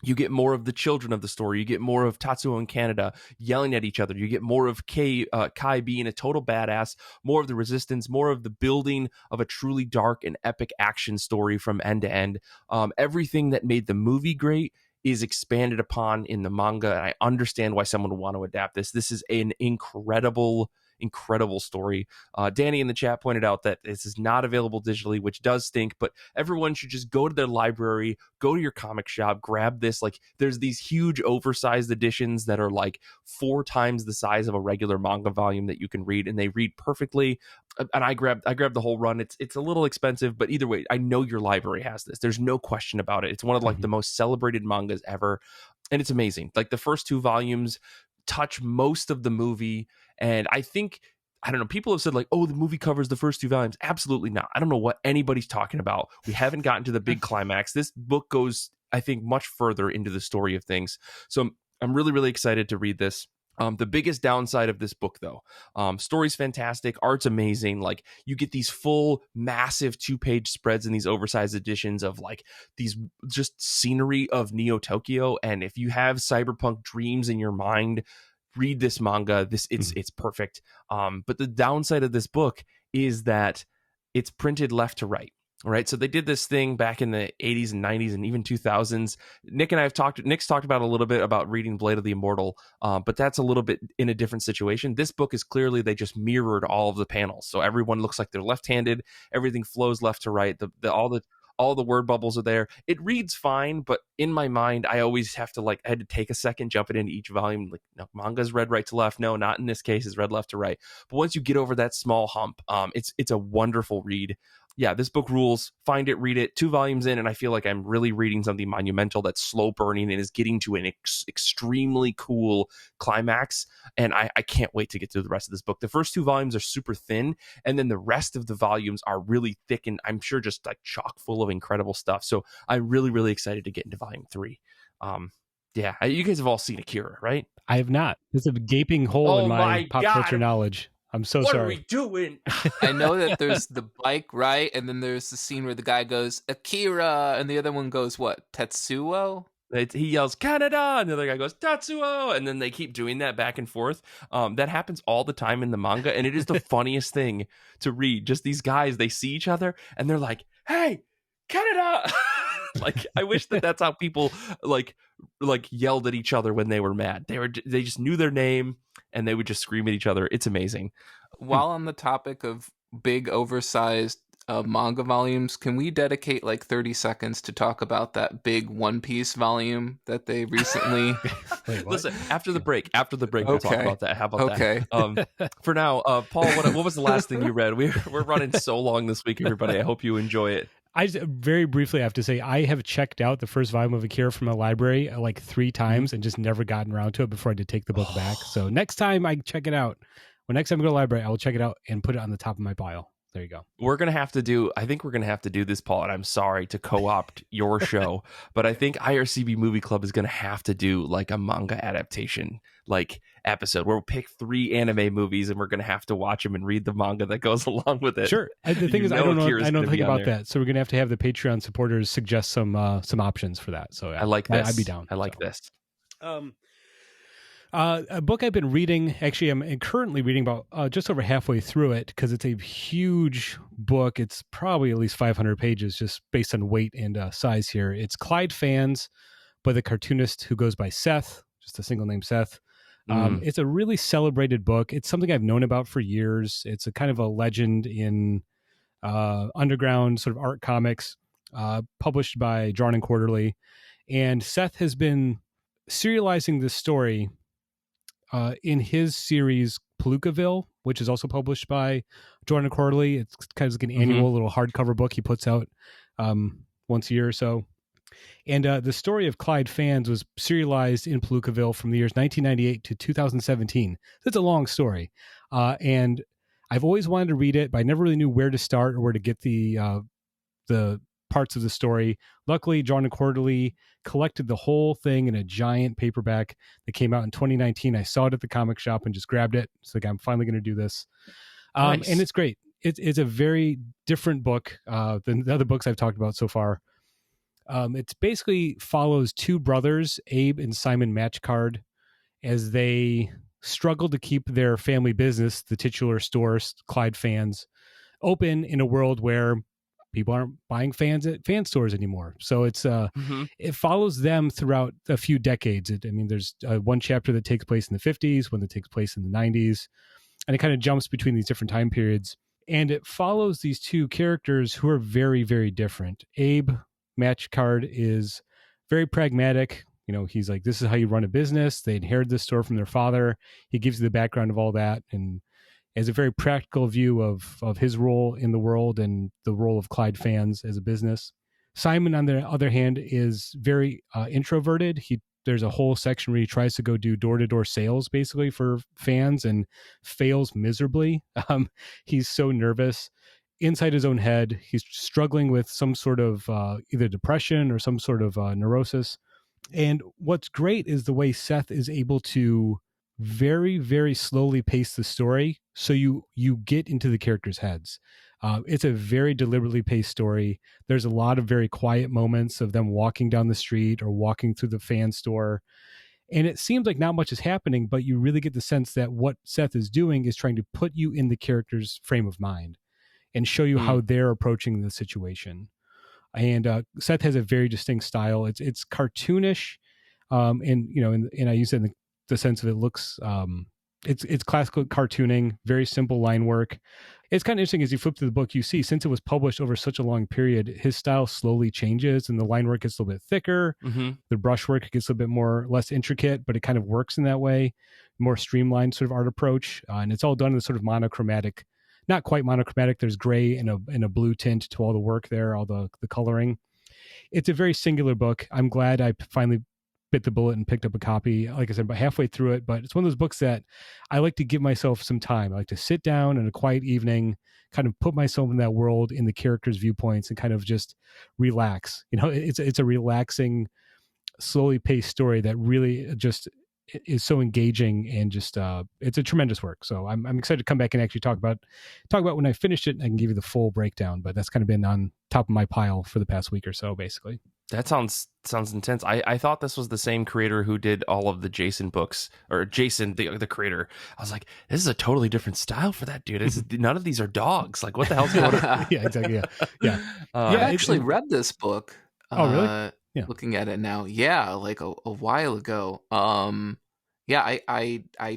You get more of the children of the story. You get more of Tatsuo and Kaneda yelling at each other. You get more of Kai being a total badass, more of the resistance, more of the building of a truly dark and epic action story from end to end. Everything that made the movie great is expanded upon in the manga. And I understand why someone would want to adapt this. This is an incredible story. Danny in the chat pointed out that this is not available digitally, which does stink, but everyone should just go to their library, go to your comic shop, grab this. Like, there's these huge oversized editions that are like 4 times the size of a regular manga volume that you can read, and they read perfectly. And I grabbed the whole run. It's a little expensive, but either way, I know your library has this. There's no question about it. It's one of like the most celebrated mangas ever, and it's amazing. Like, the first 2 volumes touch most of the movie, and I don't know, people have said like, oh, the movie covers the first 2 volumes. Absolutely not. I don't know what anybody's talking about. We haven't gotten to the big climax. This book goes, I think, much further into the story of things. So I'm really, really excited to read this. The biggest downside of this book, though, story's fantastic, art's amazing. Like, you get these full, massive 2-page spreads in these oversized editions of like these just scenery of Neo Tokyo. And if you have cyberpunk dreams in your mind, read this manga. It's perfect. But the downside of this book is that it's printed left to right. Right. So they did this thing back in the 80s and 90s and even 2000s. Nick's talked about a little bit about reading Blade of the Immortal, but that's a little bit in a different situation. This book is clearly, they just mirrored all of the panels. So everyone looks like they're left-handed. Everything flows left to right. All the word bubbles are there. It reads fine, but in my mind, I always have to I had to take a second, jump it into each volume. Like, no, manga's read right to left. No, not in this case. It's read left to right. But once you get over that small hump, it's a wonderful read. Yeah, this book rules. Find it, read it. 2 volumes in, and I feel like I'm really reading something monumental that's slow burning and is getting to an extremely cool climax. And I can't wait to get through the rest of this book. The first 2 volumes are super thin, and then the rest of the volumes are really thick and I'm sure just like chock full of incredible stuff. So I'm really, really excited to get into volume 3. Yeah, you guys have all seen Akira, right? I have not. There's a gaping hole in my pop culture knowledge. I'm so sorry. What are we doing? I know that there's the bike, right? And then there's the scene where the guy goes, Akira, and the other one goes, what, Tetsuo? He yells, Canada, and the other guy goes, Tatsuo, and then they keep doing that back and forth. That happens all the time in the manga, and it is the funniest thing to read. Just these guys, they see each other, and they're like, hey, Canada! Like, I wish that's how people like yelled at each other when they were mad. They just knew their name and they would just scream at each other. It's amazing. While on the topic of big oversized manga volumes, can we dedicate like 30 seconds to talk about that big One Piece volume that they recently Wait, listen, after the break we'll talk about that. How about that? For now, Paul, what was the last thing you read? We're running so long this week, everybody. I hope you enjoy it. I just very briefly have to say I have checked out the first volume of Akira from a library like 3 times and just never gotten around to it before I had to take the book back. So next time I check it out, next time I go to the library, I will check it out and put it on the top of my pile. There you go. I think we're going to have to do this, Paul, and I'm sorry to co-opt your show, but I think IRCB Movie Club is going to have to do like a manga adaptation episode where we'll pick 3 anime movies and we're going to have to watch them and read the manga that goes along with it. Sure. The thing is, I don't think about that. So we're going to have the Patreon supporters suggest some options for that. So I like this. I'd be down. I like this. A book I've been reading, actually I'm currently reading about just over halfway through it because it's a huge book. It's probably at least 500 pages just based on weight and size here. It's Clyde Fans by the cartoonist who goes by Seth, just a single name Seth. It's a really celebrated book. It's something I've known about for years. It's a kind of a legend in underground sort of art comics, published by Drawn and Quarterly. And Seth has been serializing this story in his series Palookaville, which is also published by Drawn and Quarterly. It's kind of like an annual little hardcover book he puts out once a year or so. And the story of Clyde Fans was serialized in Palookaville from the years 1998 to 2017. It's a long story. And I've always wanted to read it, but I never really knew where to start or where to get the parts of the story. Luckily, Drawn and Quarterly collected the whole thing in a giant paperback that came out in 2019. I saw it at the comic shop and just grabbed it. It's like, I'm finally going to do this. Nice. And it's great. It's a very different book than the other books I've talked about so far. It basically follows 2 brothers, Abe and Simon Matchcard, as they struggle to keep their family business, the titular store, Clyde Fans, open in a world where people aren't buying fans at fan stores anymore. So it's it follows them throughout a few decades. There's one chapter that takes place in the 50s, one that takes place in the 90s, and it kind of jumps between these different time periods. And it follows these 2 characters who are very, very different. Abe Matchcard is very pragmatic. He's like, this is how you run a business. They inherited this store from their father. He gives you the background of all that and has a very practical view of his role in the world and the role of Clyde Fans as a business. Simon, on the other hand, is very introverted. There's a whole section where he tries to go do door-to-door sales basically for fans and fails miserably. He's so nervous. Inside his own head, he's struggling with some sort of either depression or some sort of neurosis. And what's great is the way Seth is able to very, very slowly pace the story, so you get into the characters' heads. It's a very deliberately paced story. There's a lot of very quiet moments of them walking down the street or walking through the fan store, and it seems like not much is happening, but you really get the sense that what Seth is doing is trying to put you in the character's frame of mind and show you how they're approaching the situation. And Seth has a very distinct style. It's cartoonish, and I use it in the sense of it looks. It's classical cartooning, very simple line work. It's kind of interesting as you flip through the book, you see since it was published over such a long period, his style slowly changes and the line work gets a little bit thicker. Mm-hmm. The brushwork gets a bit less intricate, but it kind of works in that way. More streamlined sort of art approach, and it's all done in a sort of monochromatic. Not quite monochromatic. There's gray and a blue tint to all the work there, all the coloring. It's a very singular book. I'm glad I finally bit the bullet and picked up a copy. Like I said, about halfway through it, but it's one of those books that I like to give myself some time. I like to sit down in a quiet evening, kind of put myself in that world, in the characters' viewpoints, and kind of just relax. It's a relaxing, slowly paced story that really just is so engaging, and just it's a tremendous work. So I'm excited to come back and actually talk about when I finished it. And I can give you the full breakdown, but that's kind of been on top of my pile for the past week or so, basically. That sounds intense. I thought this was the same creator who did all of the Jason books, or Jason, the creator. I was like, this is a totally different style for that dude. None of these are dogs. Like, what the hell's going on? Yeah, exactly. Yeah. I actually read this book. Oh, really? Yeah. Looking at it now, yeah, like a while ago. I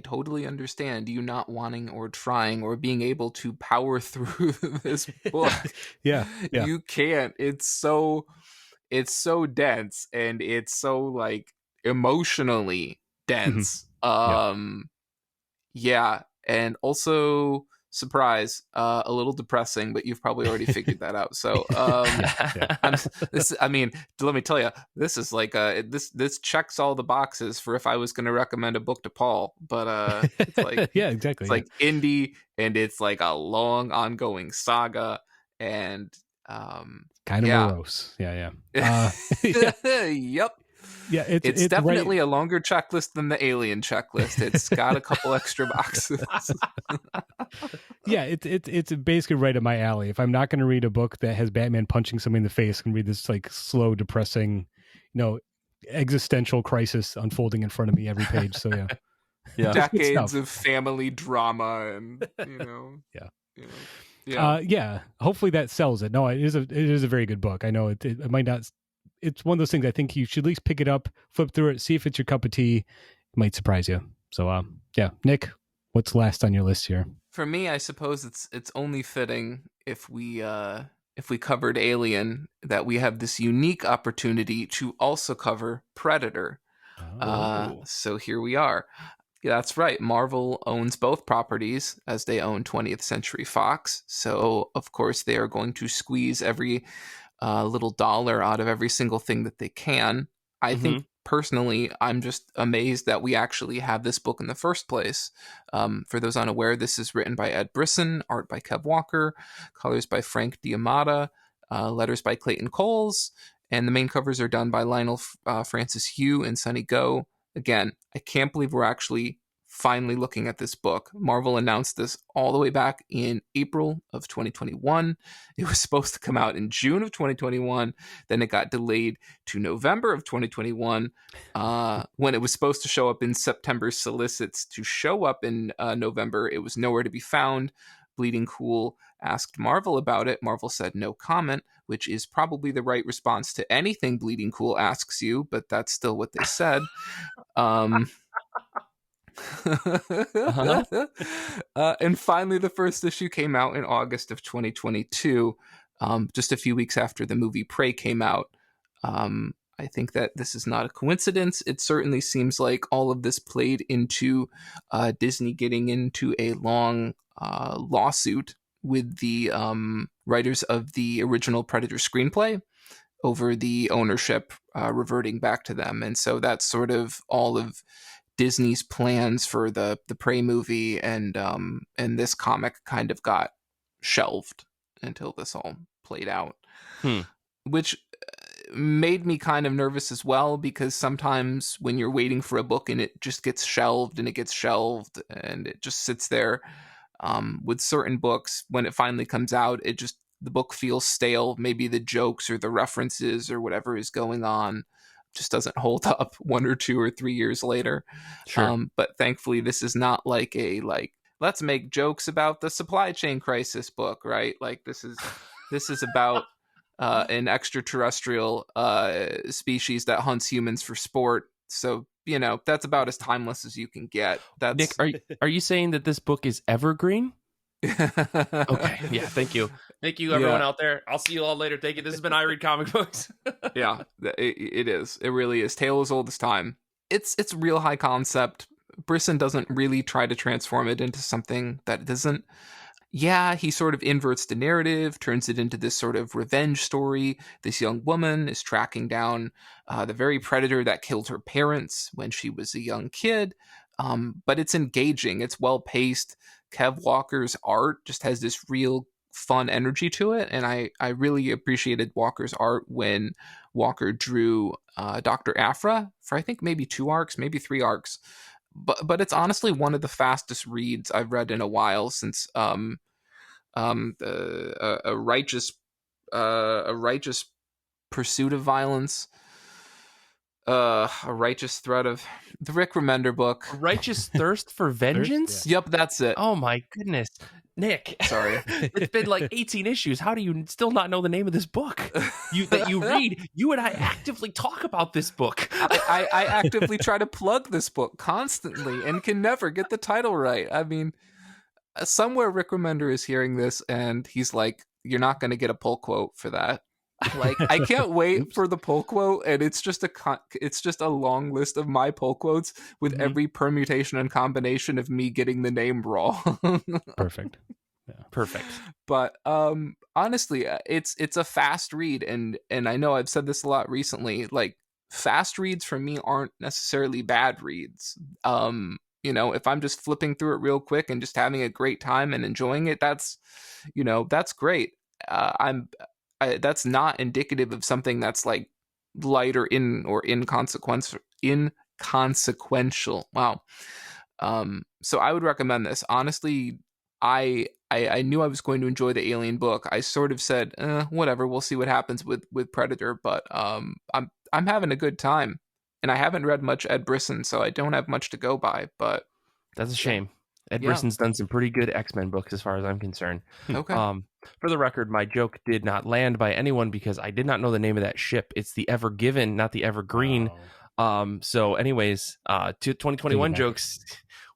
totally understand you not wanting or trying or being able to power through this book. Yeah. You can't. It's so dense, and it's so like emotionally dense. Yeah, and also, surprise, a little depressing, but you've probably already figured that out. So let me tell you, this is like this checks all the boxes for if I was going to recommend a book to Paul, but it's like yeah, exactly. It's like indie, and it's like a long ongoing saga, and kind of morose. Yeah. Yep. Yeah, it's definitely a longer checklist than the Alien checklist. It's got a couple extra boxes. Yeah, it's basically right up my alley. If I'm not going to read a book that has Batman punching somebody in the face, I can read this like slow, depressing, existential crisis unfolding in front of me every page. So yeah. Decades of family drama, and yeah. Hopefully that sells it. No, it is a very good book. I know it might not. It's one of those things. I think you should at least pick it up, flip through it, see if it's your cup of tea. It might surprise you. So yeah, Nick, what's last on your list here? For me, I suppose it's only fitting if we covered Alien, that we have this unique opportunity to also cover Predator. So here we are. Yeah, that's right. Marvel owns both properties, as they own 20th Century Fox. So of course they are going to squeeze every little dollar out of every single thing that they can. I think personally, I'm just amazed that we actually have this book in the first place. For those unaware, this is written by Ed Brisson, art by Kev Walker, colors by Frank Diamata, letters by Clayton Coles, and the main covers are done by Lionel Francis Hugh and Sonny Go. Again, I can't believe we're actually finally looking at this book. Marvel announced this all the way back in April of 2021. It was supposed to come out in June of 2021. Then it got delayed to November of 2021, when it was supposed to show up in September solicits to show up in November. It was nowhere to be found. Bleeding Cool asked Marvel about it. Marvel said no comment, which is probably the right response to anything Bleeding Cool asks you, but that's still what they said. And finally, the first issue came out in August of 2022, just a few weeks after the movie Prey came out. I think that this is not a coincidence. It certainly seems like all of this played into Disney getting into a long lawsuit with the writers of the original Predator screenplay over the ownership reverting back to them. And so that's sort of all of Disney's plans for the Prey movie, and this comic kind of got shelved until this all played out. Which made me kind of nervous as well, because sometimes when you're waiting for a book and it just gets shelved and it gets shelved and it just sits there, with certain books, when it finally comes out, the book feels stale. Maybe the jokes or the references or whatever is going on just doesn't hold up 1 or 2 or 3 years later. Sure. But thankfully, this is not like let's make jokes about the supply chain crisis book, right? Like this is about an extraterrestrial species that hunts humans for sport. So, that's about as timeless as you can get. Nick, are you saying that this book is evergreen? Okay. Yeah. Thank you. Thank you, everyone out there. I'll see you all later. Thank you. This has been I Read Comic Books. Yeah, it is. It really is. Tale as old as time. It's real high concept. Brisson doesn't really try to transform it into something that it isn't. Yeah, he sort of inverts the narrative, turns it into this sort of revenge story. This young woman is tracking down the very predator that killed her parents when she was a young kid. But it's engaging. It's well paced. Kev Walker's art just has this real fun energy to it, and I really appreciated Walker's art when Walker drew Dr. Aphra for I think maybe 2 arcs, maybe 3 arcs. But it's honestly one of the fastest reads I've read in a while, since a righteous pursuit of violence, a righteous threat of the Rick Remender book, A Righteous Thirst for Vengeance. Yep, that's it. Oh my goodness, Nick. Sorry. It's been like 18 issues. How do you still not know the name of this book that you read? You and I actively talk about this book. I actively try to plug this book constantly and can never get the title right. I mean, somewhere Rick Remender is hearing this and he's like, you're not going to get a pull quote for that. Like, I can't wait for the pull quote, and it's just a long list of my pull quotes with every permutation and combination of me getting the name wrong. Perfect. Yeah. Perfect. But honestly, it's a fast read, and I know I've said this a lot recently. Like, fast reads for me aren't necessarily bad reads. If I'm just flipping through it real quick and just having a great time and enjoying it, that's great. That's not indicative of something that's like light or inconsequential. Wow. So I would recommend this. Honestly, I knew I was going to enjoy the Alien book. I sort of said, whatever, we'll see what happens with Predator, but I'm having a good time. And I haven't read much Ed Brisson, so I don't have much to go by, but that's a shame. Ed Brisson's done some pretty good X-Men books as far as I'm concerned. Okay. For the record, my joke did not land by anyone because I did not know the name of that ship. It's the Ever Given, not the Evergreen. So anyways, to 2021 jokes,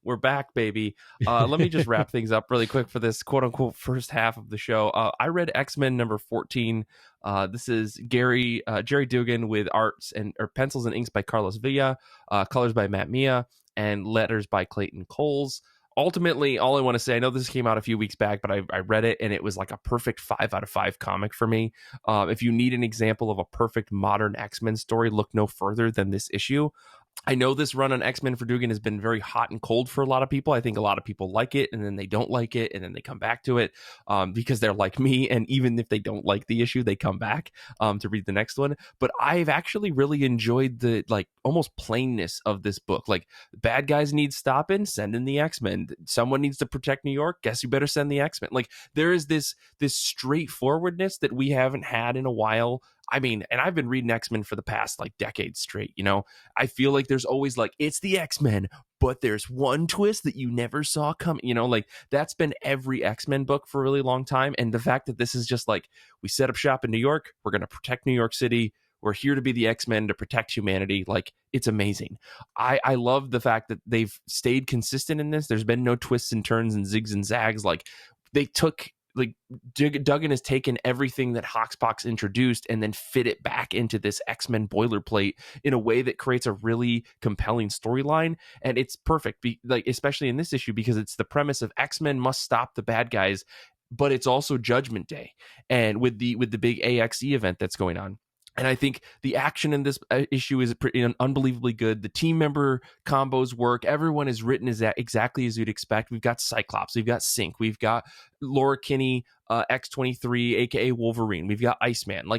we're back, baby. Let me just wrap things up really quick for this quote unquote first half of the show. I read X-Men number 14. This is Jerry Dugan with pencils and inks by Carlos Villa, colors by Matt Mia, and letters by Clayton Coles. Ultimately, all I want to say, I know this came out a few weeks back, but I read it and it was like a perfect 5 out of 5 comic for me. If you need an example of a perfect modern X-Men story, look no further than this issue. I know this run on X-Men for Dugan has been very hot and cold for a lot of people. I think a lot of people like it, and then they don't like it, and then they come back to it because they're like me. And even if they don't like the issue, they come back to read the next one. But I've actually really enjoyed the almost plainness of this book. Like, bad guys need stopping, send in the X-Men. Someone needs to protect New York, guess you better send the X-Men. Like, there is this straightforwardness that we haven't had in a while. I mean, and I've been reading X-Men for the past decades straight, I feel like there's always it's the X-Men, but there's one twist that you never saw coming, that's been every X-Men book for a really long time. And the fact that this is just we set up shop in New York, we're going to protect New York City, we're here to be the X-Men to protect humanity. It's amazing. I love the fact that they've stayed consistent in this. There's been no twists and turns and zigs and zags. They took Duggan has taken everything that Hoxpox introduced and then fit it back into this X-Men boilerplate in a way that creates a really compelling storyline. And it's perfect, especially in this issue, because it's the premise of X-Men must stop the bad guys, but it's also Judgment Day, and with the big AXE event that's going on. And I think the action in this issue is unbelievably good. The team member combos work. Everyone is written exactly as you'd expect. We've got Cyclops. We've got Sync. We've got Laura Kinney, X-23, a.k.a. Wolverine. We've got Iceman.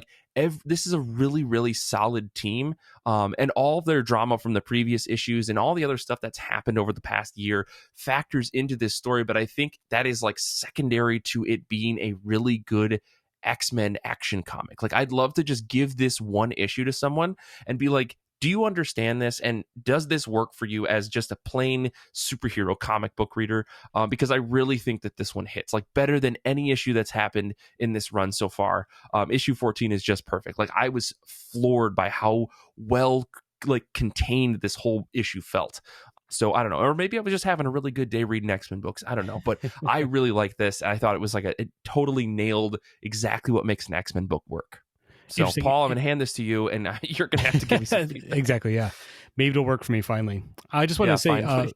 this is a really, really solid team. And all of their drama from the previous issues and all the other stuff that's happened over the past year factors into this story. But I think that is like secondary to it being a really good X-Men action comic. Like, I'd love to just give this one issue to someone and be like, do you understand this? And does this work for you as just a plain superhero comic book reader? Because I really think that this one hits like better than any issue that's happened in this run so far. Issue 14 is just perfect. Like, I was floored by how well like contained this whole issue felt. So I don't know, or maybe I was just having a really good day reading X-Men books. I don't know, but I really like this. I thought it was like it totally nailed exactly what makes an X-Men book work. So, Paul, I'm going to hand this to you, and you're going to have to give me some feedback. Exactly, yeah. Maybe it'll work for me finally. I just want to say,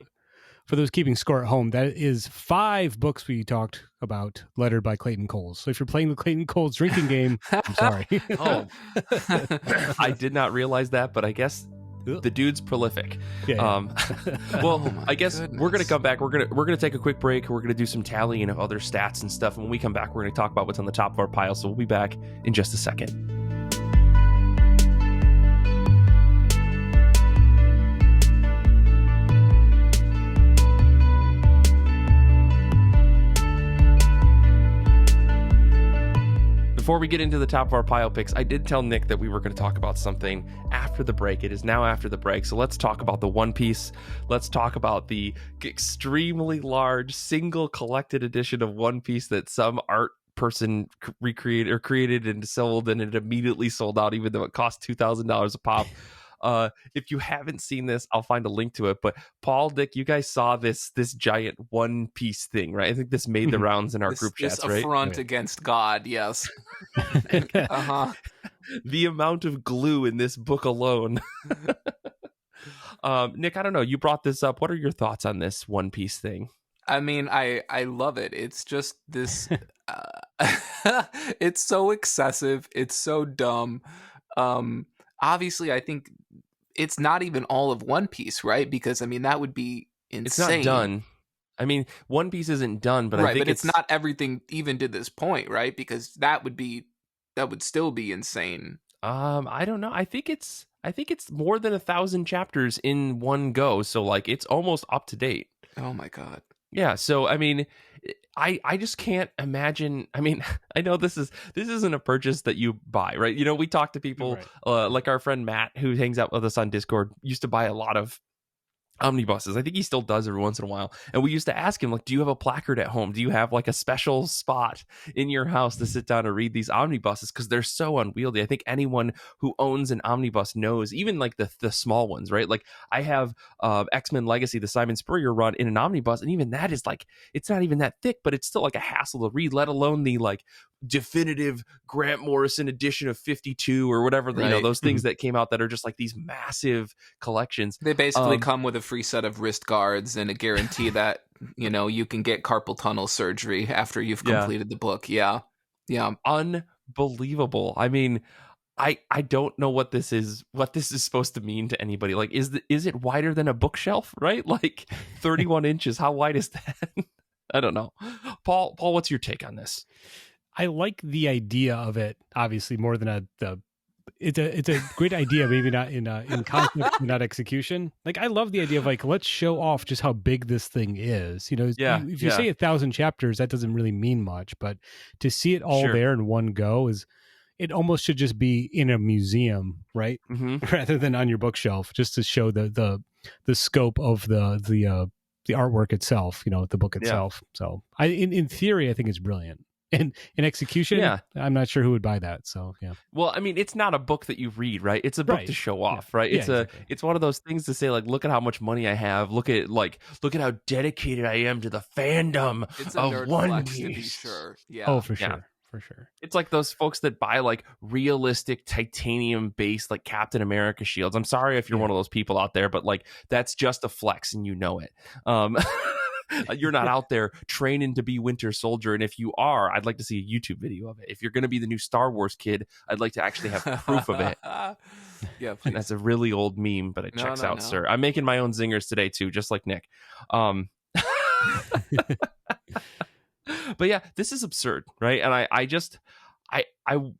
for those keeping score at home, that is 5 books we talked about, lettered by Clayton Coles. So if you're playing the Clayton Coles drinking game, I'm sorry. Oh, I did not realize that, but I guess the dude's prolific. Yeah. Well, I guess we're going to come back. We're going to take a quick break. We're going to do some tallying of other stats and stuff. When we come back, we're going to talk about what's on the top of our pile. So we'll be back in just a second. Before we get into the top of our pile picks, I did tell Nick that we were going to talk about something after the break. It is now after the break, so let's talk about the One Piece. Let's talk about the extremely large single collected edition of One Piece that some art person recreated or created and sold, and it immediately sold out, even though it cost $2,000 a pop. If you haven't seen this, I'll find a link to it. But Paul, Dick, you guys saw this giant One Piece thing, right? I think this made the rounds in our group chats, right? This affront against God, yes. Uh-huh. The amount of glue in this book alone. Nick, I don't know. You brought this up. What are your thoughts on this One Piece thing? I mean, I love it. It's just this. It's so excessive. It's so dumb. Obviously, I think it's not even all of One Piece, right? Because, I mean, that would be insane. It's not done. I mean, One Piece isn't done, but right, I think but it's not everything even to this point, right? Because that would still be insane. I don't know. I think it's more than 1,000 chapters in one go. So like, it's almost up to date. Oh my God. Yeah. So, I mean, I just can't imagine. I mean, I know this isn't a purchase that you buy, right? You know, we talk to people like our friend Matt, who hangs out with us on Discord, used to buy a lot of omnibuses. I think he still does every once in a while. And we used to ask him, like, do you have a placard at home? Do you have like a special spot in your house to sit down and read these omnibuses? Because they're so unwieldy. I think anyone who owns an omnibus knows, even like the small ones, right? Like, I have X-Men Legacy, the Simon Spurrier run, in an omnibus, and even that is like, it's not even that thick, but it's still like a hassle to read, let alone the like definitive Grant Morrison edition of 52 or whatever, right. You know, those things that came out that are just like these massive collections. They basically come with a free set of wrist guards and a guarantee that, you know, you can get carpal tunnel surgery after you've completed the book. Yeah. Unbelievable. I mean, I don't know what this is supposed to mean to anybody. Like, is it wider than a bookshelf, right? Like 31 inches. How wide is that? I don't know. Paul, what's your take on this? I like the idea of it, obviously, more than it's a great idea, maybe not in concept, not execution. Like, I love the idea of like, let's show off just how big this thing is. You know, if you say 1,000 chapters, that doesn't really mean much, but to see it all there in one go it almost should just be in a museum, right? Mm-hmm. Rather than on your bookshelf, just to show the scope of the artwork itself, you know, the book itself. So in theory, I think it's brilliant. And in execution, I'm not sure who would buy that. So, yeah. Well, I mean, it's not a book that you read, right? It's a book to show off, right? It's one of those things to say, like, look at how much money I have. Look at how dedicated I am to the fandom of One Piece. To be sure. Yeah. Oh, for sure. For sure. It's like those folks that buy like realistic titanium based like Captain America shields. I'm sorry if you're one of those people out there, but like, that's just a flex and you know it. You're not out there training to be Winter Soldier, and if you are, I'd like to see a YouTube video of it. If you're going to be the new Star Wars kid, I'd like to actually have proof of it. Yeah, and that's a really old meme, but it checks out, sir. I'm making my own zingers today too, just like Nick. But yeah, this is absurd, right? And I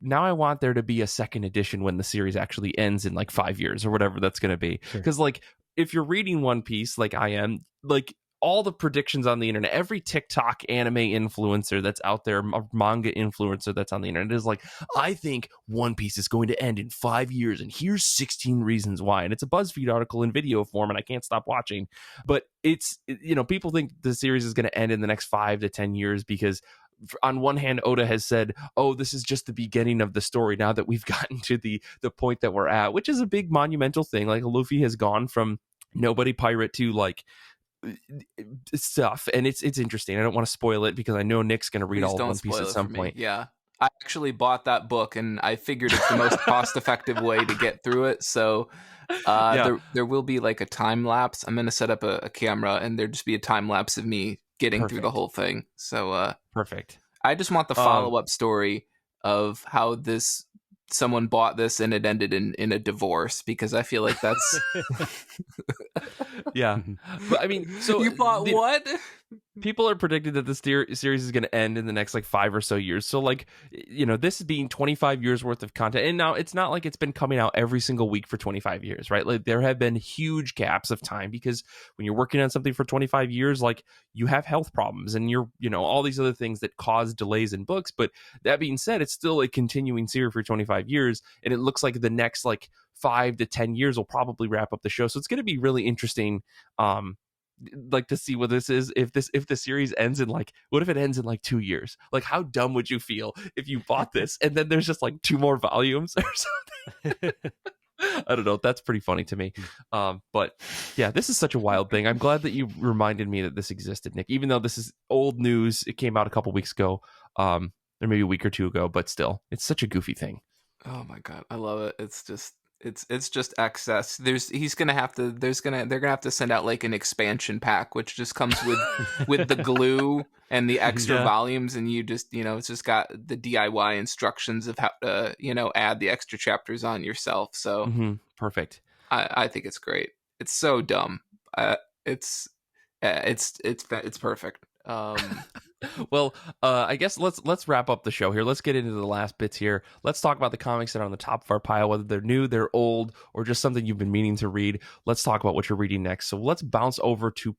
now I want there to be a second edition when the series actually ends in like 5 years or whatever that's going to be. Sure. Because like if you're reading One Piece like I am, like all the predictions on the internet, every TikTok anime influencer that's out there, manga influencer that's on the internet is like, I think One Piece is going to end in 5 years, and here's 16 reasons why. And it's a BuzzFeed article in video form, and I can't stop watching. But it's, you know, people think the series is going to end in the next 5 to 10 years because on one hand, Oda has said, oh, this is just the beginning of the story now that we've gotten to the point that we're at, which is a big monumental thing. Like Luffy has gone from nobody pirate to like stuff, and it's interesting. I don't want to spoil it because I know Nick's going to read all of One Piece at some point. Yeah, I actually bought that book, and I figured it's the most cost-effective way to get through it. So there will be like a time lapse. I'm going to set up a camera, and there'll just be a time lapse of me getting through the whole thing. So perfect. I just want the follow-up story of how someone bought this and it ended in a divorce, because I feel like that's yeah. But I mean, so you bought what? People are predicting that this series is going to end in the next like 5 or so years. So like, you know, this being 25 years worth of content, and now it's not like it's been coming out every single week for 25 years, right? Like there have been huge gaps of time because when you're working on something for 25 years, like you have health problems and you're, you know, all these other things that cause delays in books. But that being said, it's still a continuing series for 25 years. And it looks like the next like 5 to 10 years will probably wrap up the show. So it's going to be really interesting. Like to see what this is, if the series ends in like, what if it ends in like 2 years? Like how dumb would you feel if you bought this and then there's just like 2 more volumes or something? I don't know. That's pretty funny to me. But yeah, this is such a wild thing. I'm glad that you reminded me that this existed, Nick, even though this is old news. It came out a couple weeks ago, or maybe a week or two ago, but still, it's such a goofy thing. Oh my God. I love it. It's just excess. They're gonna have to send out like an expansion pack, which just comes with the glue and the extra volumes, and you just, you know, it's just got the DIY instructions of how to, you know, add the extra chapters on yourself. So perfect. I think it's great. It's so dumb. It's perfect. Well, I guess let's wrap up the show here. Let's get into the last bits here. Let's talk about the comics that are on the top of our pile, whether they're new, they're old, or just something you've been meaning to read. Let's talk about what you're reading next. So let's bounce over to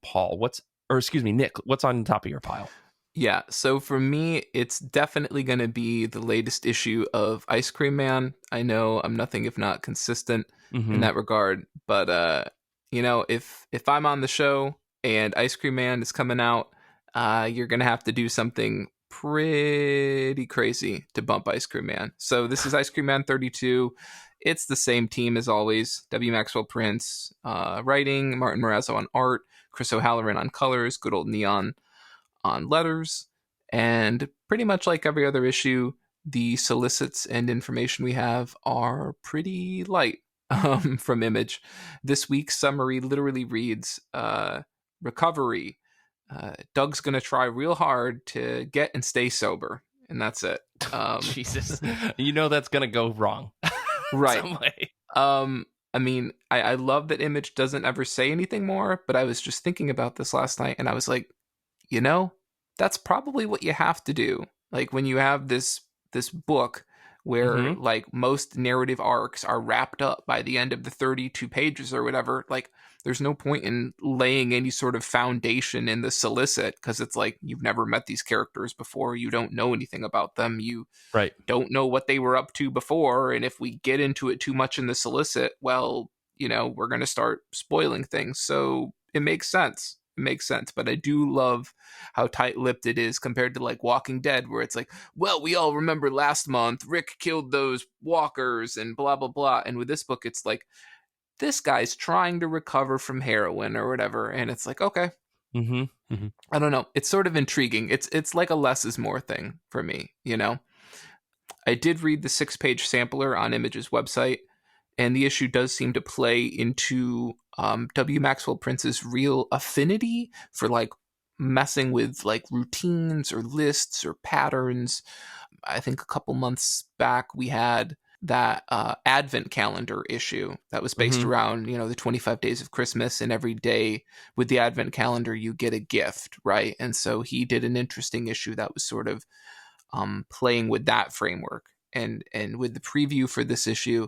Nick. What's on the top of your pile? Yeah, so for me, it's definitely going to be the latest issue of Ice Cream Man. I know I'm nothing if not consistent in that regard, but you know, if I'm on the show and Ice Cream Man is coming out, you're going to have to do something pretty crazy to bump Ice Cream Man. So this is Ice Cream Man 32. It's the same team as always. W. Maxwell Prince writing, Martin Morazzo on art, Chris O'Halloran on colors, good old Neon on letters. And pretty much like every other issue, the solicits and information we have are pretty light from Image. This week's summary literally reads, recovery. Doug's going to try real hard to get and stay sober. And that's it. Jesus. You know that's going to go wrong. Right. Some way. I mean, I love that Image doesn't ever say anything more, but I was just thinking about this last night and I was like, you know, that's probably what you have to do. Like when you have this book where like most narrative arcs are wrapped up by the end of the 32 pages or whatever, like there's no point in laying any sort of foundation in the solicit, because it's like you've never met these characters before. You don't know anything about them. You don't know what they were up to before. And if we get into it too much in the solicit, well, you know, we're going to start spoiling things. So it makes sense. But I do love how tight-lipped it is compared to like Walking Dead, where it's like, well, we all remember last month Rick killed those walkers and blah blah blah. And with this book, it's like this guy's trying to recover from heroin or whatever, and it's like, okay, I don't know, it's sort of intriguing. It's like a less is more thing for me, you know. I did read the 6-page sampler on Image's website, and the issue does seem to play into W. Maxwell Prince's real affinity for like messing with like routines or lists or patterns. I think a couple months back we had that advent calendar issue that was based around, you know, the 25 days of Christmas, and every day with the advent calendar you get a gift, right? And so he did an interesting issue that was sort of playing with that framework. And with the preview for this issue,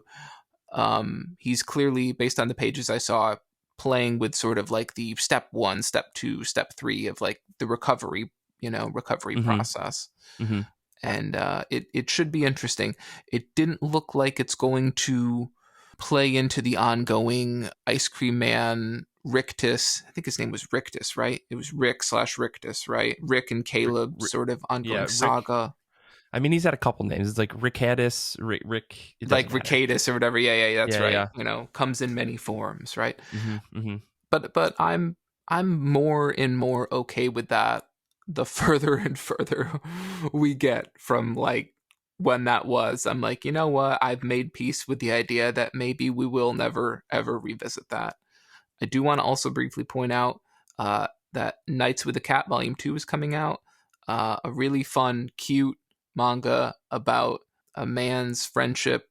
he's clearly, based on the pages I saw, playing with sort of like the step 1, step 2, step 3 of like the recovery process. Mm-hmm. And it should be interesting. It didn't look like it's going to play into the ongoing Ice Cream Man Rictus. I think his name was Rictus, right? It was Rick/Rictus, right? Rick and Caleb sort of ongoing saga. I mean, he's had a couple names. It's like Rickadus, Rick. Like Rickadus or whatever. Yeah, that's right. Yeah. You know, comes in many forms, right? Mm-hmm. Mm-hmm. But I'm more and more okay with that the further and further we get from like when that was. I'm like, you know what? I've made peace with the idea that maybe we will never, ever revisit that. I do want to also briefly point out that Nights with a Cat Volume 2 is coming out. A really fun, cute manga about a man's friendship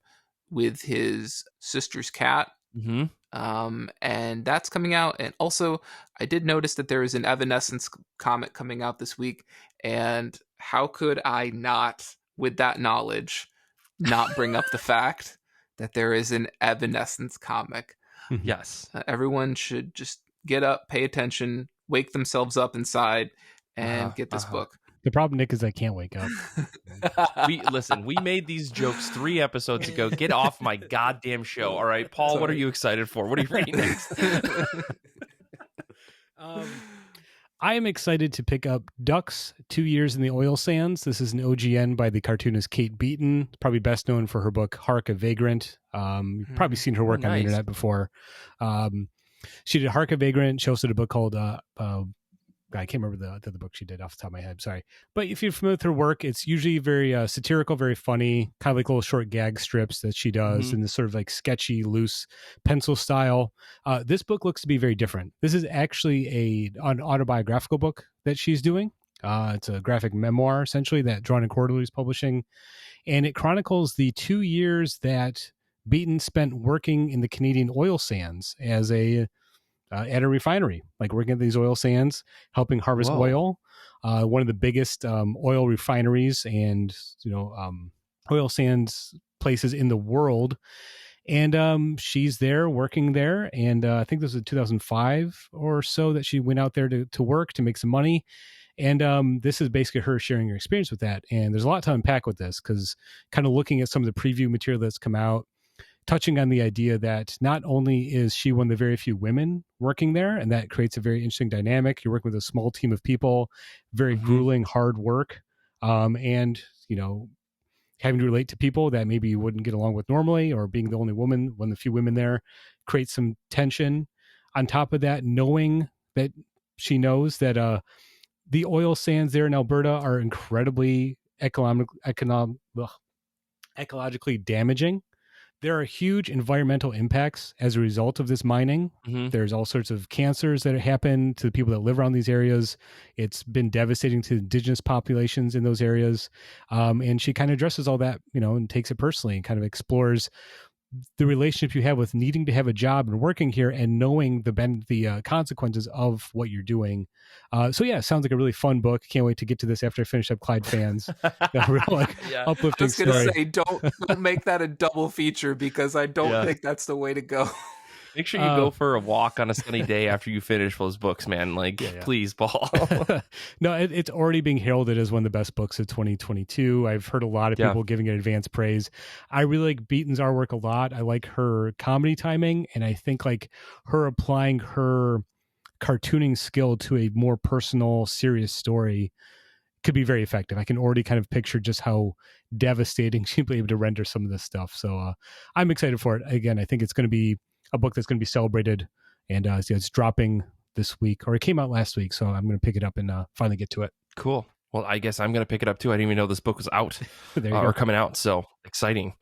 with his sister's cat. Mm-hmm. And that's coming out. And also, I did notice that there is an Evanescence comic coming out this week. And how could I not, with that knowledge, not bring up the fact that there is an Evanescence comic? Yes. Everyone should just get up, pay attention, wake themselves up inside, and get this book. The problem, Nick, is I can't wake up. We made these jokes 3 episodes ago. Get off my goddamn show. All right, Paul, what are you excited for? What are you reading next? I am excited to pick up Ducks, 2 Years in the Oil Sands. This is an OGN by the cartoonist Kate Beaton, probably best known for her book Hark a Vagrant. You've probably seen her work on the internet before. She did Hark a Vagrant. She also did a book called I can't remember the book she did off the top of my head. Sorry. But if you're familiar with her work, it's usually very satirical, very funny, kind of like little short gag strips that she does in this sort of like sketchy, loose pencil style. This book looks to be very different. This is actually an autobiographical book that she's doing. It's a graphic memoir, essentially, that Drawn and Quarterly is publishing. And it chronicles the 2 years that Beaton spent working in the Canadian oil sands as at a refinery, like working at these oil sands, helping harvest oil. One of the biggest oil refineries and oil sands places in the world. And she's there working there. And I think this was 2005 or so that she went out there to work to make some money. And this is basically her sharing her experience with that. And there's a lot to unpack with this, because kind of looking at some of the preview material that's come out, touching on the idea that not only is she one of the very few women working there, and that creates a very interesting dynamic. You're working with a small team of people, very grueling, hard work, and having to relate to people that maybe you wouldn't get along with normally, or being the only woman, one of the few women there, creates some tension. On top of that, knowing that she knows that the oil sands there in Alberta are incredibly ecologically damaging. There are huge environmental impacts as a result of this mining. There's all sorts of cancers that happen to the people that live around these areas. It's been devastating to indigenous populations in those areas. And she kind of addresses all that, and takes it personally and kind of explores the relationship you have with needing to have a job and working here and knowing the consequences of what you're doing. So yeah, it sounds like a really fun book. Can't wait to get to this after I finish up Clyde Fans. Uplifting story. I was going to say, don't make that a double feature, because I don't think that's the way to go. Make sure you go for a walk on a sunny day after you finish those books, man. Please, Paul. No, it's already being heralded as one of the best books of 2022. I've heard a lot of people giving it advanced praise. I really like Beaton's artwork a lot. I like her comedy timing, and I think like her applying her cartooning skill to a more personal, serious story could be very effective. I can already kind of picture just how devastating she'll be able to render some of this stuff. So I'm excited for it. Again, I think it's going to be a book that's going to be celebrated, and it's dropping this week, or it came out last week, so I'm going to pick it up and finally get to it. Cool. Well, I guess I'm going to pick it up too. I didn't even know this book was out or coming out, so exciting.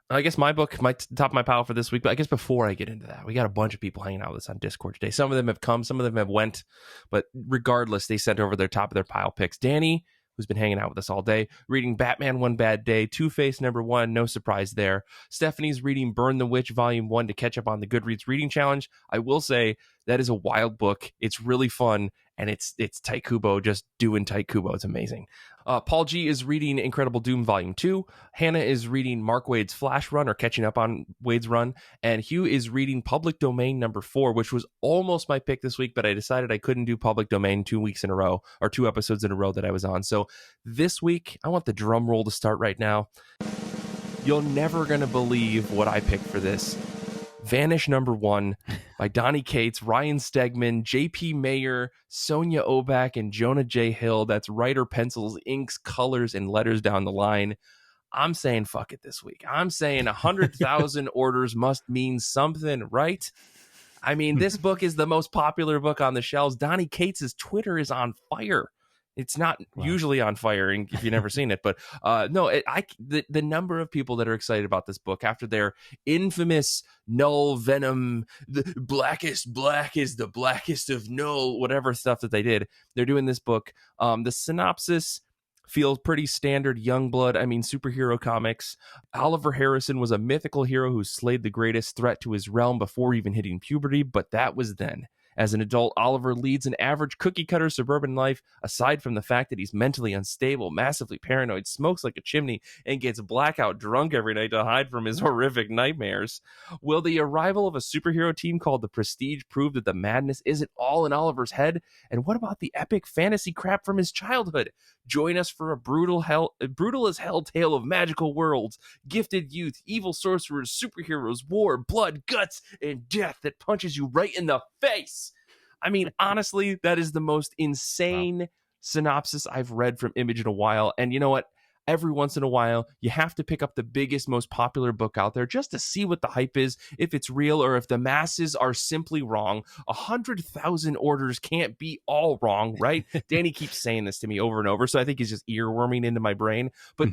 I guess my book, top of my pile for this week, but I guess before I get into that, we got a bunch of people hanging out with us on Discord today. Some of them have come, some of them have went, but regardless, they sent over their top of their pile picks. Danny, who's been hanging out with us all day, reading Batman One Bad Day, Two-Face #1, no surprise there. Stephanie's reading Burn the Witch Volume 1 to catch up on the Goodreads Reading Challenge. I will say that is a wild book. It's really fun, and it's Tite Kubo just doing Tite Kubo. It's amazing. Paul G is reading Incredible Doom Volume 2. Hannah is reading Mark Wade's Flash Run, or catching up on Wade's run. And Hugh is reading Public Domain number 4, which was almost my pick this week, but I decided I couldn't do Public Domain 2 weeks in a row, or 2 episodes in a row that I was on. So this week, I want the drum roll to start right now. You're never going to believe what I picked for this. Vanish number 1 by Donny Cates, Ryan Stegman, J.P. Mayer, Sonia Oback, and Jonah J. Hill. That's writer, pencils, inks, colors, and letters down the line. I'm saying fuck it this week. I'm saying 100,000 orders must mean something, right? I mean, this book is the most popular book on the shelves. Donny Cates' Twitter is on fire. It's not usually on fire if you've never seen it, but the number of people that are excited about this book after their infamous Null Venom, the blackest black is the blackest of Null, whatever stuff that they did, they're doing this book. The synopsis feels pretty standard Youngblood. I mean, superhero comics. Oliver Harrison was a mythical hero who slayed the greatest threat to his realm before even hitting puberty, but that was then. As an adult, Oliver leads an average cookie-cutter suburban life, aside from the fact that he's mentally unstable, massively paranoid, smokes like a chimney, and gets blackout drunk every night to hide from his horrific nightmares. Will the arrival of a superhero team called the Prestige prove that the madness isn't all in Oliver's head? And what about the epic fantasy crap from his childhood? Join us for a brutal as hell tale of magical worlds, gifted youth, evil sorcerers, superheroes, war, blood, guts, and death that punches you right in the face. I mean, honestly, that is the most insane synopsis I've read from Image in a while. And you know what? Every once in a while, you have to pick up the biggest, most popular book out there just to see what the hype is, if it's real or if the masses are simply wrong. 100,000 orders can't be all wrong, right? Danny keeps saying this to me over and over, so I think he's just earworming into my brain. But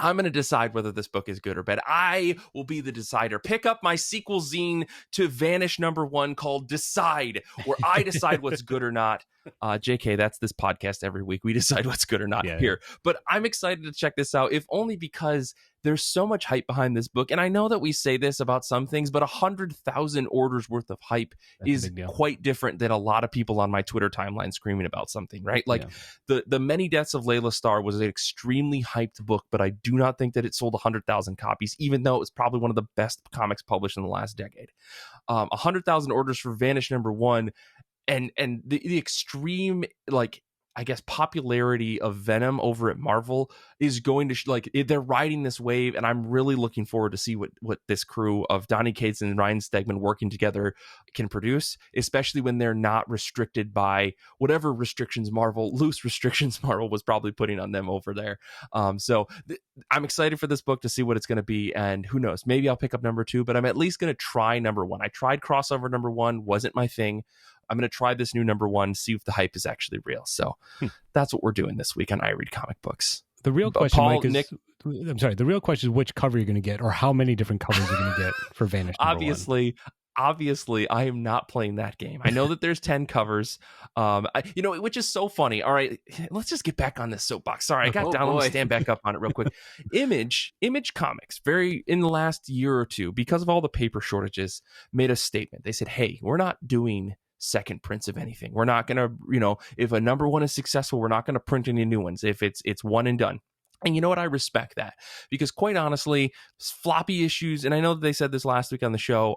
I'm going to decide whether this book is good or bad. I will be the decider. Pick up my sequel zine to Vanish number 1 called Decide, where I decide what's good or not. JK, that's this podcast every week. We decide what's good or not here. But I'm excited to check this out, if only because there's so much hype behind this book. And I know that we say this about some things, but 100,000 orders worth of hype is quite different than a lot of people on my Twitter timeline screaming about something, right? Like the Many Deaths of Layla Starr was an extremely hyped book, but I do not think that it sold 100,000 copies, even though it was probably one of the best comics published in the last decade. 100,000 orders for Vanish number 1. And the extreme, like, I guess, popularity of Venom over at Marvel is going to they're riding this wave, and I'm really looking forward to see what this crew of Donny Cates and Ryan Stegman working together can produce, especially when they're not restricted by whatever loose restrictions Marvel was probably putting on them over there. I'm excited for this book to see what it's going to be, and who knows, maybe I'll pick up number 2, but I'm at least going to try number 1. I tried crossover number 1, wasn't my thing. I'm going to try this new number 1, see if the hype is actually real. So that's what we're doing this week on I Read Comic Books. The real question, Mike, is... the real question is which cover you're going to get, or how many different covers you're going to get for Vanish number 1. Obviously, I am not playing that game. I know that there's 10 covers, which is so funny. All right, let's just get back on this soapbox. Sorry, I got down. Let me stand back up on it real quick. Image Comics, in the last year or two, because of all the paper shortages, made a statement. They said, hey, we're not doing second prints of anything. We're not going to, if a number 1 is successful, we're not going to print any new ones. If it's one and done. And you know what? I respect that, because quite honestly, floppy issues, and I know that they said this last week on the show,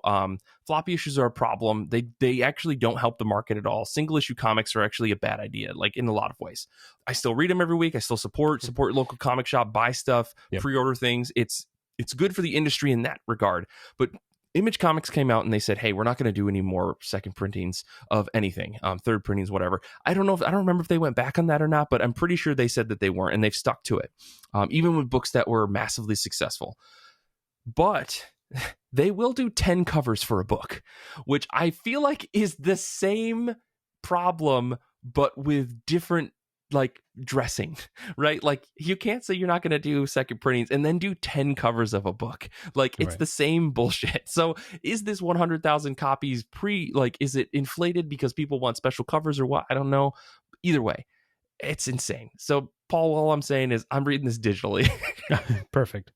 floppy issues are a problem. They actually don't help the market at all. Single issue comics are actually a bad idea, like in a lot of ways. I still read them every week. I still support local comic shop, buy stuff, pre-order things. It's good for the industry in that regard. But Image Comics came out and they said, hey, we're not going to do any more second printings of anything, third printings, whatever. I don't remember if they went back on that or not, but I'm pretty sure they said that they weren't, and they've stuck to it, even with books that were massively successful. But they will do 10 covers for a book, which I feel like is the same problem, but with different dressing, right? Like, you can't say you're not going to do second printings and then do 10 covers of a book. It's the same bullshit. So is this 100,000 copies is it inflated because people want special covers or what? I don't know. Either way, it's insane. So Paul, all I'm saying is I'm reading this digitally. Perfect.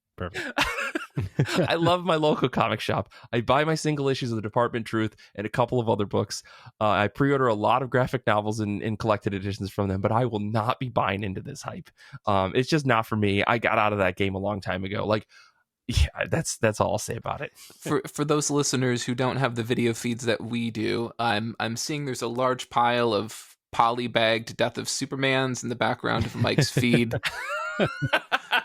I love my local comic shop. I buy my single issues of the Department Truth and a couple of other books. I pre-order a lot of graphic novels and collected editions from them, but I will not be buying into this hype. It's just not for me. I got out of that game a long time ago. Like, yeah, that's all I'll say about it. For those listeners who don't have the video feeds that we do, I'm seeing there's a large pile of polybagged Death of Supermans in the background of Mike's feed.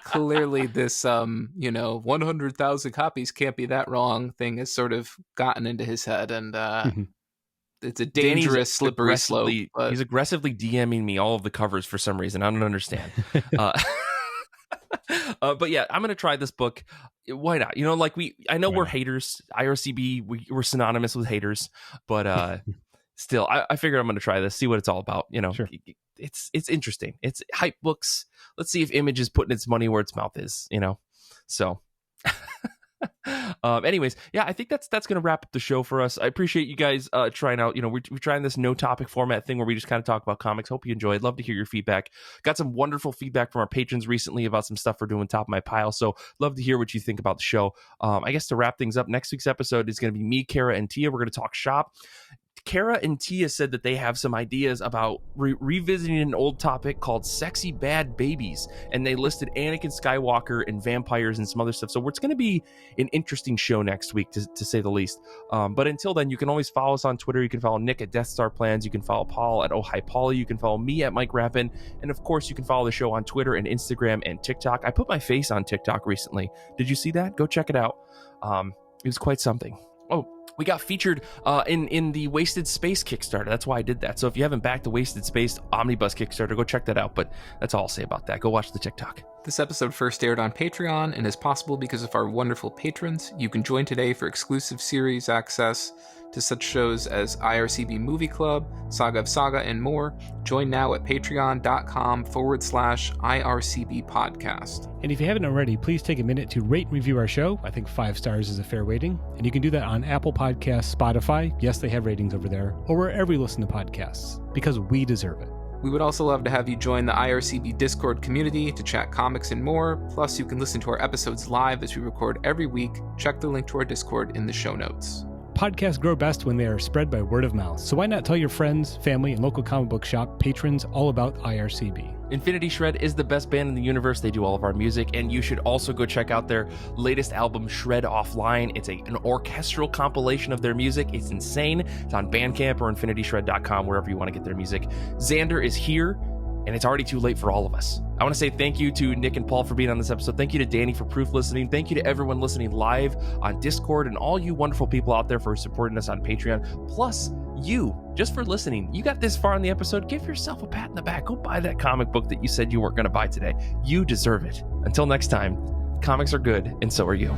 Clearly this 100,000 copies can't be that wrong thing has sort of gotten into his head, and it's a dangerous slippery slope. But... He's aggressively DMing me all of the covers for some reason. I don't understand. But yeah, I'm gonna try this book. Why not? I know we're haters. IRCB, we're synonymous with haters, but still, I figured I'm gonna try this, see what it's all about. Sure. It's interesting. It's hype books. Let's see if Image is putting its money where its mouth is. So. Anyways, yeah, I think that's going to wrap up the show for us. I appreciate you guys trying out. We're trying this no topic format thing where we just kind of talk about comics. Hope you enjoy. I'd love to hear your feedback. Got some wonderful feedback from our patrons recently about some stuff we're doing top of my pile. So love to hear what you think about the show. I guess to wrap things up, next week's episode is going to be me, Kara, and Tia. We're going to talk shop. Kara and Tia said that they have some ideas about revisiting an old topic called sexy bad babies, and they listed Anakin Skywalker and vampires and some other stuff. So it's going to be an interesting show next week, to say the least. But until then, you can always follow us on Twitter. You can follow Nick at Death Star Plans. You can follow Paul at Oh Hi Paulie. You can follow me at Mike Rappin. And of course, you can follow the show on Twitter and Instagram and TikTok. I put my face on TikTok recently. Did you see that? Go check it out. It was quite something. Oh, we got featured in the Wasted Space Kickstarter. That's why I did that. So if you haven't backed the Wasted Space Omnibus Kickstarter, go check that out. But that's all I'll say about that. Go watch the TikTok. This episode first aired on Patreon and is possible because of our wonderful patrons. You can join today for exclusive series access to such shows as IRCB Movie Club, Saga of Saga, and more. Join now at patreon.com/IRCB podcast. And if you haven't already, please take a minute to rate and review our show. I think 5 stars is a fair rating. And you can do that on Apple Podcasts, Spotify. Yes, they have ratings over there. Or wherever you listen to podcasts, because we deserve it. We would also love to have you join the IRCB Discord community to chat comics and more. Plus, you can listen to our episodes live as we record every week. Check the link to our Discord in the show notes. Podcasts grow best when they are spread by word of mouth. So why not tell your friends, family, and local comic book shop patrons all about IRCB? Infinity Shred is the best band in the universe. They do all of our music, and you should also go check out their latest album, Shred Offline. It's an orchestral compilation of their music. It's insane. It's on Bandcamp or infinityshred.com, wherever you want to get their music. Xander is here, and it's already too late for all of us. I want to say thank you to Nick and Paul for being on this episode. Thank you to Danny for proof listening. Thank you to everyone listening live on Discord and all you wonderful people out there for supporting us on Patreon. Plus, you, just for listening. You got this far in the episode. Give yourself a pat in the back. Go buy that comic book that you said you weren't going to buy today. You deserve it. Until next time, comics are good, and so are you.